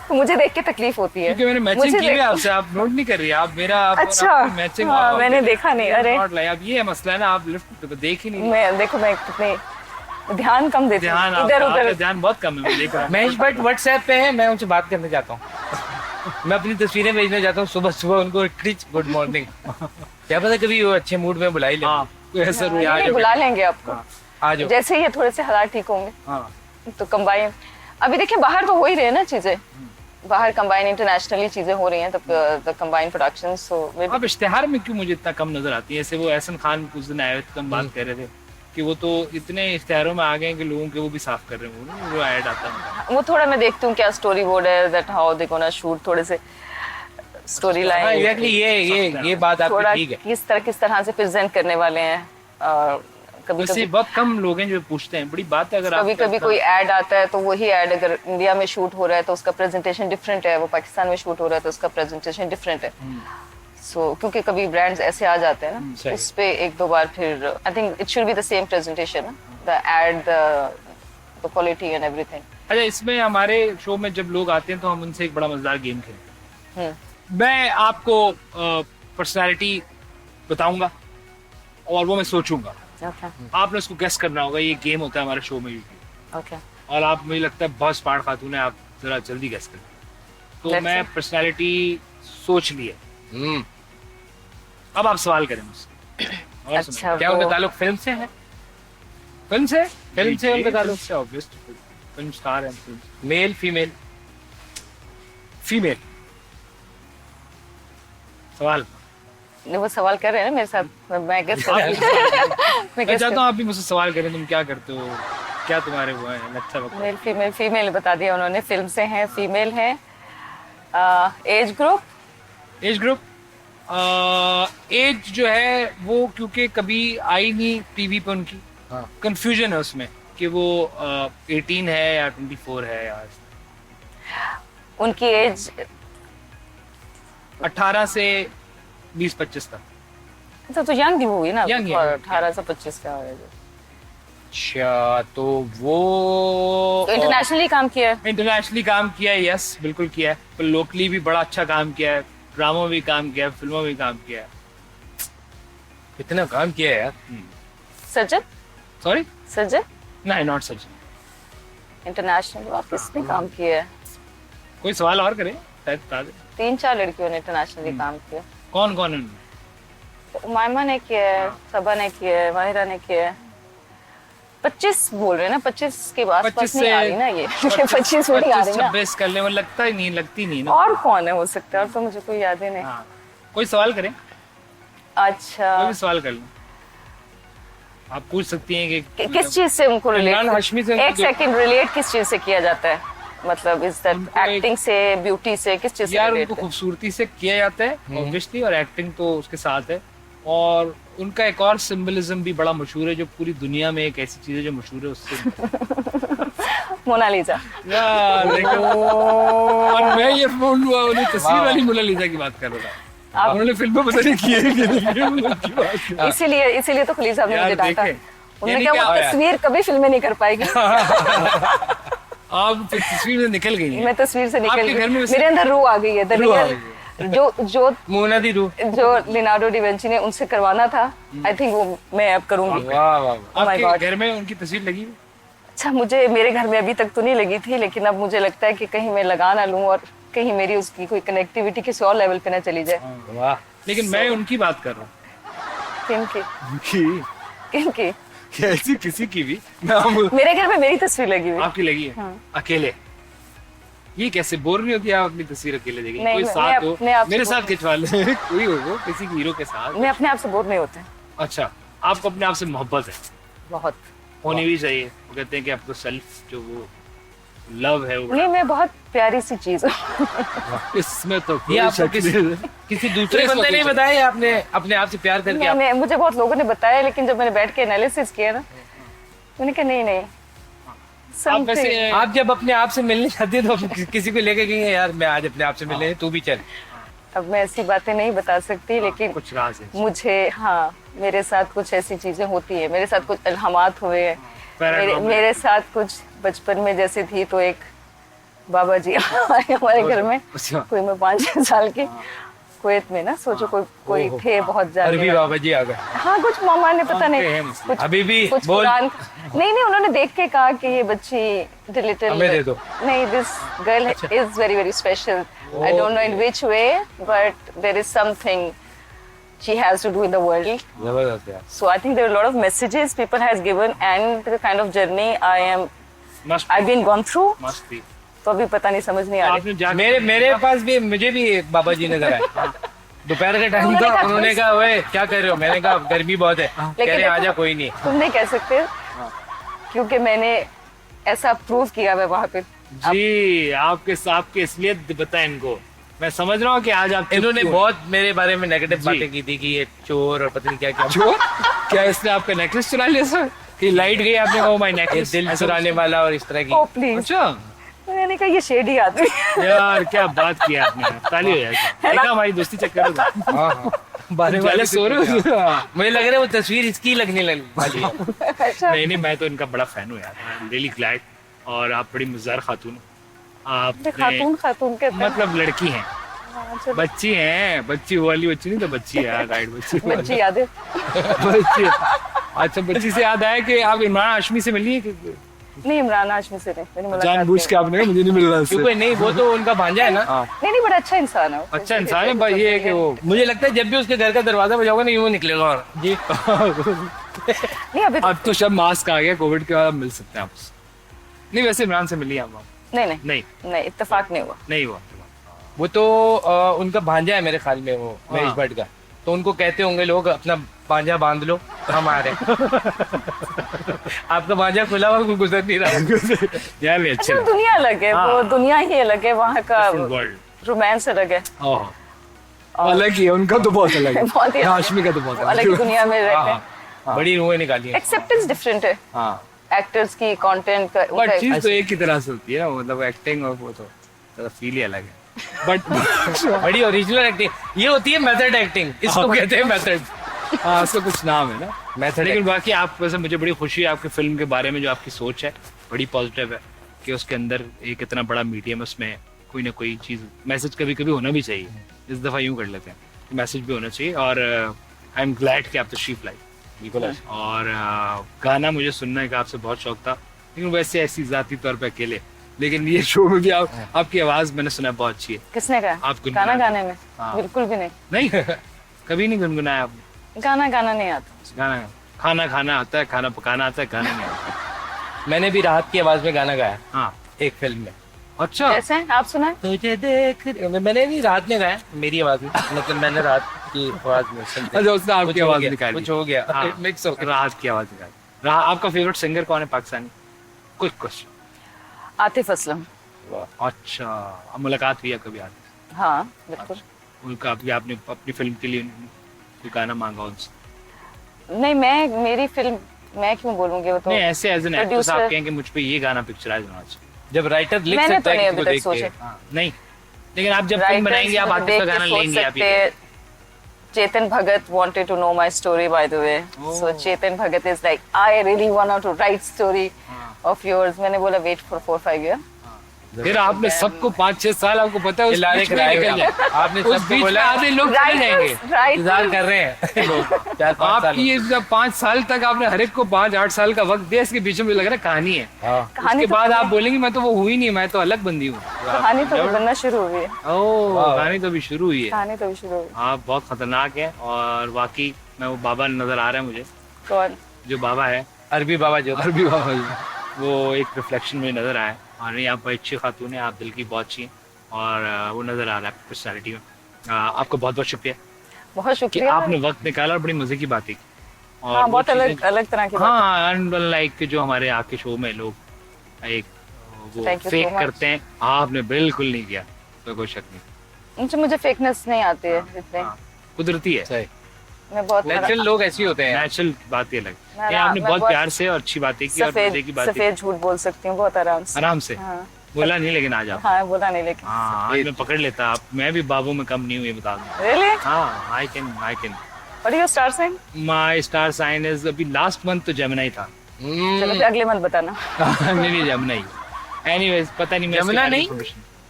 तो मुझे देख के तकलीफ होती है क्योंकि मैंने मैचिंग मुझे की है देख- आपसे, आप नोट नहीं कर रही है, आप मेरा अच्छा मैचिंग हाँ, मैंने देखा नहीं अरे नॉट लाइक अब ये है मसला है ना, आप लिफ्ट देख ही नहीं मैं देखो मैं कितने ध्यान कम देती ध्यान हूँ इधर आपका उधर ध्यान बहुत कम है मैं देख रहा हूँ। महेश भट्ट व्हाट्सएप पे है, मैं उनसे बात करने जाता हूँ। मैं अपनी तस्वीरें भेजने जाता हूँ सुबह सुबह उनको क्रिच गुड मॉर्निंग। क्या पता कभी वो अच्छे मूड में बुला ही ले। हाँ कोई ऐसा नहीं, नहीं, बुला लेंगे आपको आ जाओ। जैसे ही ये थोड़े से हालात ठीक होंगे हाँ तो कंबाइन अभी देखिए बाहर तो हो ही रहे हैं ना चीजें बाहर कंबाइन इंटरनेशनली चीजें हो रही हैं द कंबाइन प्रोडक्शन सो अब इश्तेहार में क्यों मुझे इतना कम नजर आती है? ऐसे वो एहसन खान कुछ दिन आए थे तो हम बात कर रहे थे कि वो तो इतने इश्तेहारों में आ गए हैं कि लोगों के वो भी साफ कर रहे हैं, वो ऐड आता है। वो थोड़ा मैं देखती हूँ क्या स्टोरी बोर्ड है that how they gonna shoot थोड़े से स्टोरी लाइन एग्जैक्टली ये बात थोड़ा आपकी ठीक है। किस तरह से प्रेजेंट करने वाले हैं कभी वैसे कभी बहुत कम लोग हैं जो पूछते हैं, बड़ी बात है अगर कभी आपका कभी कोई ऐड आता है तो वही ऐड अगर इंडिया में शूट हो रहा है तो उसका प्रेजेंटेशन डिफरेंट है वो पाकिस्तान में शूट हो रहा है तो उसका प्रेजेंटेशन डिफरेंट है सो क्योंकि कभी ब्रांड्स ऐसे आ जाते हैं ना सही। उस पे एक दो बार फिर I think it should be the same presentation the ad the quality and everything अच्छा इसमें हमारे शो में जब लोग आते हैं तो हम उनसे एक बड़ा मजेदार गेम खेलते हैं। हम्म मैं आपको पर्सनालिटी बताऊंगा और वो मैं सोचूंगा, ओके आपने उसको गेस करना होगा। ये गेम होता है हमारे शो में usually। ओके और आप मुझे लगता है बहुत स्मार्ट खातून है, आप जरा जल्दी गेस करें। तो Let's मैं see. पर्सनालिटी सोच ली है, अब आप सवाल करें मुझसे। और अच्छा सुनाइए। क्या उनका ताल्लुक फिल्म से है? फिल्म से उनका ताल्लुक से ऑब्वियस फिल्म स्टार है। Male female? फीमेल। सवाल नहीं वो सवाल कर रहे हैं ना मेरे साथ मैं गेस कर मैं मैं guess चाहता हूँ आप भी मुझसे सवाल करें, तुम क्या करते हो, क्या तुम्हारे वो है अच्छा वक्त। मेल फीमेल बता दिया उन्होंने फिल्म से हैं फीमेल हैं एज ग्रुप एज जो है वो क्योंकि कभी आई नहीं टीवी पे उनकी, कंफ्यूजन है उसमें कि वो 18 है या 24 है या उनकी एज 18 से 20-25 तक। तो यंग ही हुई ना Young ही है। 18 से 25 का है अच्छा, तो वो तो इंटरनेशनली काम किया है। इंटरनेशनली काम किया है, यस बिल्कुल किया है, पर लोकली भी बड़ा अच्छा काम किया है, ड्रामों में भी काम किया है, फिल्मों में भी काम किया है। इतना काम किया है यार। सजन सॉरी, सजन नहीं नॉट सच। इंटरनेशनल और किसने काम किया है? कोई सवाल और करें, शायद बता दे। 3-4 लड़कियों ने इंटरनेशनली काम किया। कौन कौन है उनमें? तो उमायमा ने किया है, सबा ने किया है, माहिरा ने किया है। 25 बोल रहे हैं ना, 25 के आसपास 25 नहीं आ रही ना ये 25 में नहीं आ रही ना। 26 कर ले, वो लगता ही नहीं, लगती नहीं ना। और कौन है हो सकता है, और तो मुझे कोई याद ही नहीं। हाँ, कोई सवाल करें, अच्छा, कोई भी सवाल कर लें। आप पूछ सकती हैं कि किस चीज से उनको इमरान रिलेट, हाशमी से एक सेकंड, रिलेट किस चीज से किया जाता है? मतलब इज दैट उनको एक- एक्टिंग से, ब्यूटी से, किस चीज से यार रिलेट? उनको खूबसूरती से किया जाता है ऑब्वियसली, और एक्टिंग तो उसके साथ है। और उनका एक और सिंबलिज्म भी बड़ा मशहूर है, जो पूरी दुनिया में एक ऐसी चीज है जो मशहूर है उससे। मोनालिसा। यार देखो, और मैं ये बोल रहा हूँ, तस्वीर वाली मोनालिसा की बात कर रहा था। आप- उन्होंने फिल्में पता नहीं की है कि नहीं की, उनकी बात कर। इसीलिए तो खलील साहब ने यार मुझे डांटा। देखें, उन्होंने यानी कहा क्या वो है? तस्वीर कभी फिल्म में नहीं कर पाएगी। आप फिर तस्वीर में निकल गई हैं। मैं तस्वीर से निकल आपके घर में गई, वैसे- मेरे अंदर रूह आ गई है। द रूह आ रियल जो मोना दी रूह। जो लिनार्डो डिवेंची ने उनसे करवाना था, आई थिंक वो मैं अब करूंगी। वाह वाह वाह। Oh my God. आपके घर में उनकी तस्वीर लगी हुई? अच्छा, मुझे मेरे घर में अभी तक तो नहीं लगी थी, लेकिन अब मुझे लगता है कि कहीं मैं लगा ना लूं और कहीं मेरी उसकी कोई कनेक्टिविटी किसी और लेवल पे ना चली जाए। वाह। लेकिन मैं उनकी बात कर रहा हूँ। किनकी उनकी किनकी? कैसी किसी की भी नाम मेरे घर में मेरी तस्वीर लगी हुई। आपकी लगी है हाँ। अकेले? ये कैसे बोर नहीं होती आप अपनी तस्वीर अकेले देखें? नहीं, कोई मैं साथ हो, अपने आप से मेरे बोर साथ खिंचवा ले कोई हो वो, किसी हीरो के साथ। मैं अपने आप से बोर नहीं होते। अच्छा, आपको अपने आप से मोहब्बत है, बहुत होनी भी चाहिए। वो कहते हैं कि आपको सेल्फ जो वो लव है वो नहीं, मैं बहुत प्यारी सी चीज हूँ। इसमें तो ये कोई आपको शक नहीं है। किसी दूसरे इसमें बंदे कोई ने शक- बताया या आपने अपने आप से प्यार करके आप मैंने मुझे बहुत लोगों ने बताया, लेकिन जब मैंने बैठ के एनालिसिस किया ना, मैंने कहा नहीं नहीं, आप वैसे something- आप जब अपने आप से मिलने जाते हैं तो किसी को लेके गए यार मैं आज अपने आप से मिलने, तू भी चल। अब मैं ऐसी बातें नहीं बता सकती, लेकिन कुछ राज है। मुझे, हाँ, मेरे साथ कुछ ऐसी चीजें होती है, मेरे साथ कुछ इल्हामात हुए हैं। मेरे साथ कुछ बचपन में जैसे थी, तो एक बाबा जी आए हमारे घर में, अच्छा। कोई मैं 5-6 साल की, कुवैत में ना, सोचो कोई थे बहुत अरबी ज्यादा। बाबा जी आ गए। हाँ, कुछ मामा ने पता नहीं, हैं मुस्लिम। कुछ अभी भी कुछ बोल। कुरान, नहीं उन्होंने देख के कहा कि ये बच्ची लिटिल, हमें दे दो। नहीं, this girl is very very special, I don't know in which way, but there is something she has to do in the world. जबरदस्त यार। So I think there are a lot of messages people has given, and the kind of journey I've been gone through. मस्त थी। तो अभी पता नहीं, समझ नहीं आ रही। आपने जाके मेरे पास भी, मुझे भी एक बाबा जी नजर आए। दोपहर का टाइम उन्होंने था, कहा, उन्होंने कहा ओए क्या कर रहे हो? मैंने कहा गर्मी बहुत है। कह लेकिन रहे देखो- आजा, कोई नहीं। तुम नहीं कह सकते, क्योंकि मैंने ऐसा प्रूव किया है वहां पे। जी, आपके इसलिए बताया इनको। मैं समझ रहा हूँ कि आज आप चुप इन्होंने क्यों? बहुत मेरे बारे में नेगेटिव जी। बातें की थी कि ये चोर और पता नहीं क्या क्या। चोर? क्या इसने आपका नेकलेस चुरा लिया सर? कि लाइट गई आपने कहा माय ये नेकलेस? दिल चुराने वाला और इस तरह की। ओ प्लीज, अच्छा मैंने कहा ये शेडी आदमी है। यार, क्या बात की आपने, ताली हो जाए। देखा हमारी दोस्ती चक्कर होगा। हाँ, हाँ। बारे पहले सो रहे हो? मुझे लग रहा है वो तस्वीर इसकी लगने वाली है। अच्छा, नहीं, मैं तो इनका बड़ा फैन हूँ यार, रियली ग्लैड। और आप बड़ी मजेदार खातून हो। आप खातून के मतलब लड़की हैं, बच्ची हैं, बच्ची वाली बच्ची नहीं तो बच्ची है यार, राइट बच्ची बच्ची याद है। बच्ची। अच्छा, बच्ची से याद आया कि आप इमरान हाशमी से मिली है कि नहीं, इमरान हाशमी से नहीं, मैंने मुलाकात जानबूझ नहीं। के आपने कहा मुझे नहीं मिल रहा क्योंकि नहीं, वो तो उनका भांजा है ना। नहीं, बड़ा अच्छा इंसान है वो। अच्छा इंसान है भाई, ये है कि वो मुझे लगता है जब भी उसके घर का दरवाजा बजाओगे ना, यूं निकलेगा। और जी नहीं, अभी अब तो शब मास्क आ गया, कोविड के बाद आप मिल सकते हैं आपसे। नहीं, वैसे इमरान से मिली आप? नहीं नहीं नहीं नहीं, इत्तेफाक नहीं हुआ। नहीं हुआ। वो तो उनका भांजा है मेरे ख्याल में, वो महेश भट्ट का। तो उनको कहते होंगे लोग अपना भांजा बांध लो, हम आ रहे हैं। आपका भांजा खुला हुआ गुजर नहीं रहा। यार ये अच्छे अच्छा, दुनिया अलग है, वो दुनिया ही अलग है, वहाँ का वर्ल्ड रोमांस अलग है। अलग ही है, उनका तो बहुत अलग है। बहुत ही हाशमी का तो बहुत अलग ही दुनिया में रहते हैं। बड़ी रूहें निकाली हैं। एक्सेप्टेंस डिफरेंट है हाँ, एक्टर्स की, कंटेंट का, बट उनका- चीज तो एक ही तरह से होती है ना, मतलब एक्टिंग और वो तो फील ही अलग है। बट बड़ी ओरिजिनल एक्टिंग ये होती है, मेथड एक्टिंग इसको कहते हैं, मेथड। हाँ, उसका कुछ नाम है ना। Method लेकिन बाकी आप वैसे मुझे बड़ी खुशी है आपकी फिल्म के बारे में, जो आपकी सोच है बड़ी पॉजिटिव है कि उसके अंदर एक इतना बड़ा मीडियम, उसमें कोई ना कोई चीज़ मैसेज कभी कभी होना भी चाहिए। इस दफ़ा यूँ कर लेते हैं, मैसेज भी होना चाहिए। और आई एम ग्लैड कि आप तशरीफ लाई। बिल्कुल। और गाना मुझे सुनने का आपसे बहुत शौक था, लेकिन वैसे ऐसी ज़ाती तौर पे अकेले, लेकिन ये शो में भी आपकी आवाज़ मैंने सुना बहुत अच्छी है। किसने कहा? आप गाना गाने में? हाँ। बिल्कुल भी नहीं। नहीं कभी नहीं गुनगुनाया आपने? गाना गाना नहीं आता। गाना खाना खाना आता है, खाना पकाना आता है, गाना नहीं आता। मैंने भी राहत की आवाज में गाना गाया हाँ एक फिल्म में। अच्छा, कैसे? आप सुनाए? तुझे देख मैंने नहीं राहत में गाया, मेरी आवाज में, मतलब मैंने राहत की आवाज में सुनते। अच्छा उसने आपकी कुछ हो आवाज़ गया, निकाली। कुछ हो गया, हाँ, मिक्स हो गया। राहत की आवाज़ निकाली। आपका फेवरेट सिंगर कौन है पाकिस्तानी? कुछ आतिफ असलम। अच्छा, मुलाकात हुई है कभी आपसे? हाँ बिल्कुल। उनका अभी आपने अपनी फिल्म के लिए कोई गाना मांगा उनसे? नहीं, मेरी फिल्म मैं क्यों बोलूंगी? वो तो नहीं, ऐसे एज एन एक्ट्रेस producer- आप कहें कि मुझ पे ये गाना पिक्चराइज होना चाहिए। जब राइटर लिख मैंने सकता तो नहीं है किसी अभी को तक देख सोचे। के। हाँ, नहीं, लेकिन आप जब फिल्म बनाएंगे आप आतिफ का गाना लेंगे आप ये? Chetan Bhagat wanted to know my story, by the way. So Chetan Bhagat is like, I really want to write story of yours. मैंने बोला wait for 4-5 years. फिर आपने सबको 5-6 साल आपको पता है उस खिलाने बीच में खिलाए निकल हुए। जाए। आपने उस सबको बीच में बोला आधे लोग चले जाएंगे। इंतजार कर रहे हैं लोग 4-5 साल। आपकी ये जब 5 साल तक आपने हर एक को 5-8 साल का वक्त दिया, इसके पीछे मुझे लग रहा है कहानी है। हाँ। कहानी उसके तो बाद आप बोलेंगे मैं तो वो हुई नहीं, मैं तो अलग बंदी हूँ। कहानी तो बनना शुरू हुई है। ओह, कहानी तो अभी शुरू हुई है। कहानी तो भी शुरू हुई। आप बहुत खतरनाक हैं और वाकई मैं वो बाबा नजर आ रहा है मुझे, कौन? जो बाबा है अरबी बाबा जो अरबी बाबा जी, वो एक रिफ्लेक्शन में नजर आया। और नहीं, आप बड़ी अच्छी खातून हैं, आप दिल की बहुत अच्छी हैं और वो नजर आ रहा है पर्सनैलिटी में। आपको बहुत बहुत शुक्रिया बहुत कि शुक्रिया। आपने वक्त निकाला और बड़ी मजे की बातें की। और हाँ, वो बहुत अलग चीज़ें- अलग तरह की बात। हाँ, अनलाइक जो हमारे आपके शो में लोग एक वो Thank you so fake much. करते हैं, आपने बिल्कुल नहीं किया, तो कोई शक नहीं। मुझे फेकनेस नहीं आती है जितने। हाँ, कुदरती है, सही। मैं बहुत नेचुरल लोग ऐसे ही होते हैं। नेचुरल बात ही अलग। मैं- ये आपने मैं बहुत बहुत प्यार से और अच्छी बातें की और मजे की बातें की। सफेद झूठ बोल सकती हूँ बहुत आराम से। आराम से हाँ बोला नहीं, लेकिन आज आप हाँ, बोला नहीं लेकिन। हाँ, आज मैं पकड़ लेता। आप मैं भी बाबू में कम नहीं हूँ, ये बता दूं। Really? हाँ, I can What is your star sign? My star sign is, अभी लास्ट मंथ तो जमुना ही था। चलो फिर अगले मंथ बताना। नहीं जमुना ही। एनीवेज, पता नहीं मैं जमुना नहीं?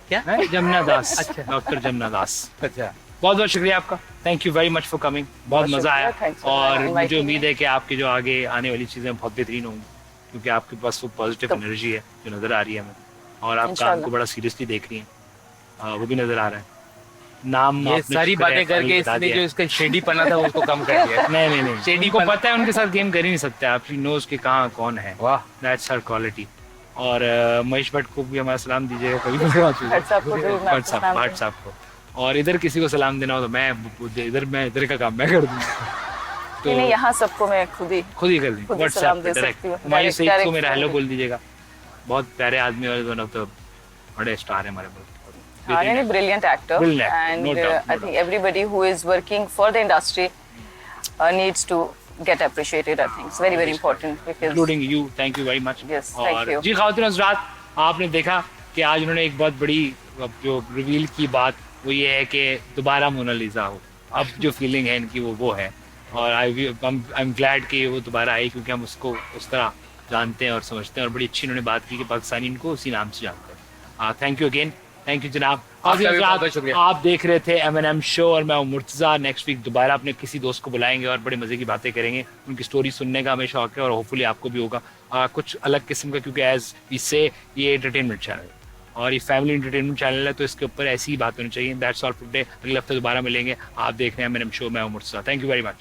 क्या है? जमुना दास। अच्छा, डॉक्टर जमुना दास। अच्छा, बहुत बहुत शुक्रिया आपका, thank you very much for coming. बहुत बहुत मजा आया शुक्रिया, thanks for और inviting मुझे उम्मीद me. है कि आपकी जो आगे आने वाली चीजें बहुत बेहतरीन होंगी, क्योंकि आपके पास वो पॉजिटिव तो- एनर्जी है जो नजर आ रही है हमें, और आप काम इंशाल्लाह। को बड़ा सीरियसली देख रही हैं, वो भी नजर आ रहा है। नाम ये आपने सारी शुक्र है, बातें करके बता इसने दिया जो है। इसका शेडी पना था उसको कम कर दिया। नहीं शेडी उनको पन- पता है उनके साथ गेम कर ही नहीं सकते आप, शी नोज कि कहाँ कौन है। वाह, दैट्स हर क्वालिटी। और महेश भट्ट को भी हमारा सलाम दीजिएगा कभी भट्ट साहब को जरूर मैं भट्ट साहब, सलाम भट्ट साहब को। और इधर किसी को सलाम देना हो तो मैं इधर का काम मैं कर दूंगा। नहीं, यहाँ सबको मैं खुद ही खुद ही कर दी खुद ही व्हाट्सएप सलाम पे दे डायरेक्ट। सकती हूँ। हमारी Direct- सही को direct मेरा phone हेलो पे। बोल दीजिएगा। बहुत प्यारे आदमी और वन ऑफ द बड़े स्टार है हमारे मुल्क। हाँ, नहीं, brilliant actor. Brilliant, And no doubt, no I think everybody who is working for the industry needs to get appreciated. I think it's very very important because including you, thank you very much. Yes, thank you. जी खातिन हज़रात, आपने देखा कि आज उन्होंने एक बहुत बड़ी जो रिवील की बात वो ये है कि दोबारा मोनालिसा हो। अब जो फीलिंग है इनकी वो है, और आई एम ग्लैड कि वो दोबारा आई, क्योंकि हम उसको उस तरह जानते हैं और समझते हैं, और बड़ी अच्छी उन्होंने बात की कि पाकिस्तानी इनको उसी नाम से जानते हैं। Thank you again, thank you जनाब। आपका भी हज़रात, बहुत शुक्रिया। आप देख रहे थे M&M शो और मैं हूं मुर्तज़ा। नेक्स्ट वीक दोबारा अपने किसी दोस्त को बुलाएंगे और बड़े मज़े की बातें करेंगे। उनकी स्टोरी सुनने का हमें शौक है और होपफुली आपको भी होगा कुछ अलग किस्म का, क्योंकि एज इससे ये एंटरटेनमेंट चैनल है और ये फैमिली एंटरटेनमेंट चैनल है, तो इसके ऊपर ऐसी ही बात होनी चाहिए। That's all for today. अगले हफ्ते दोबारा मिलेंगे। आप देख रहे हैं M&M शो, मैं हूं Murtaza. Thank you very much.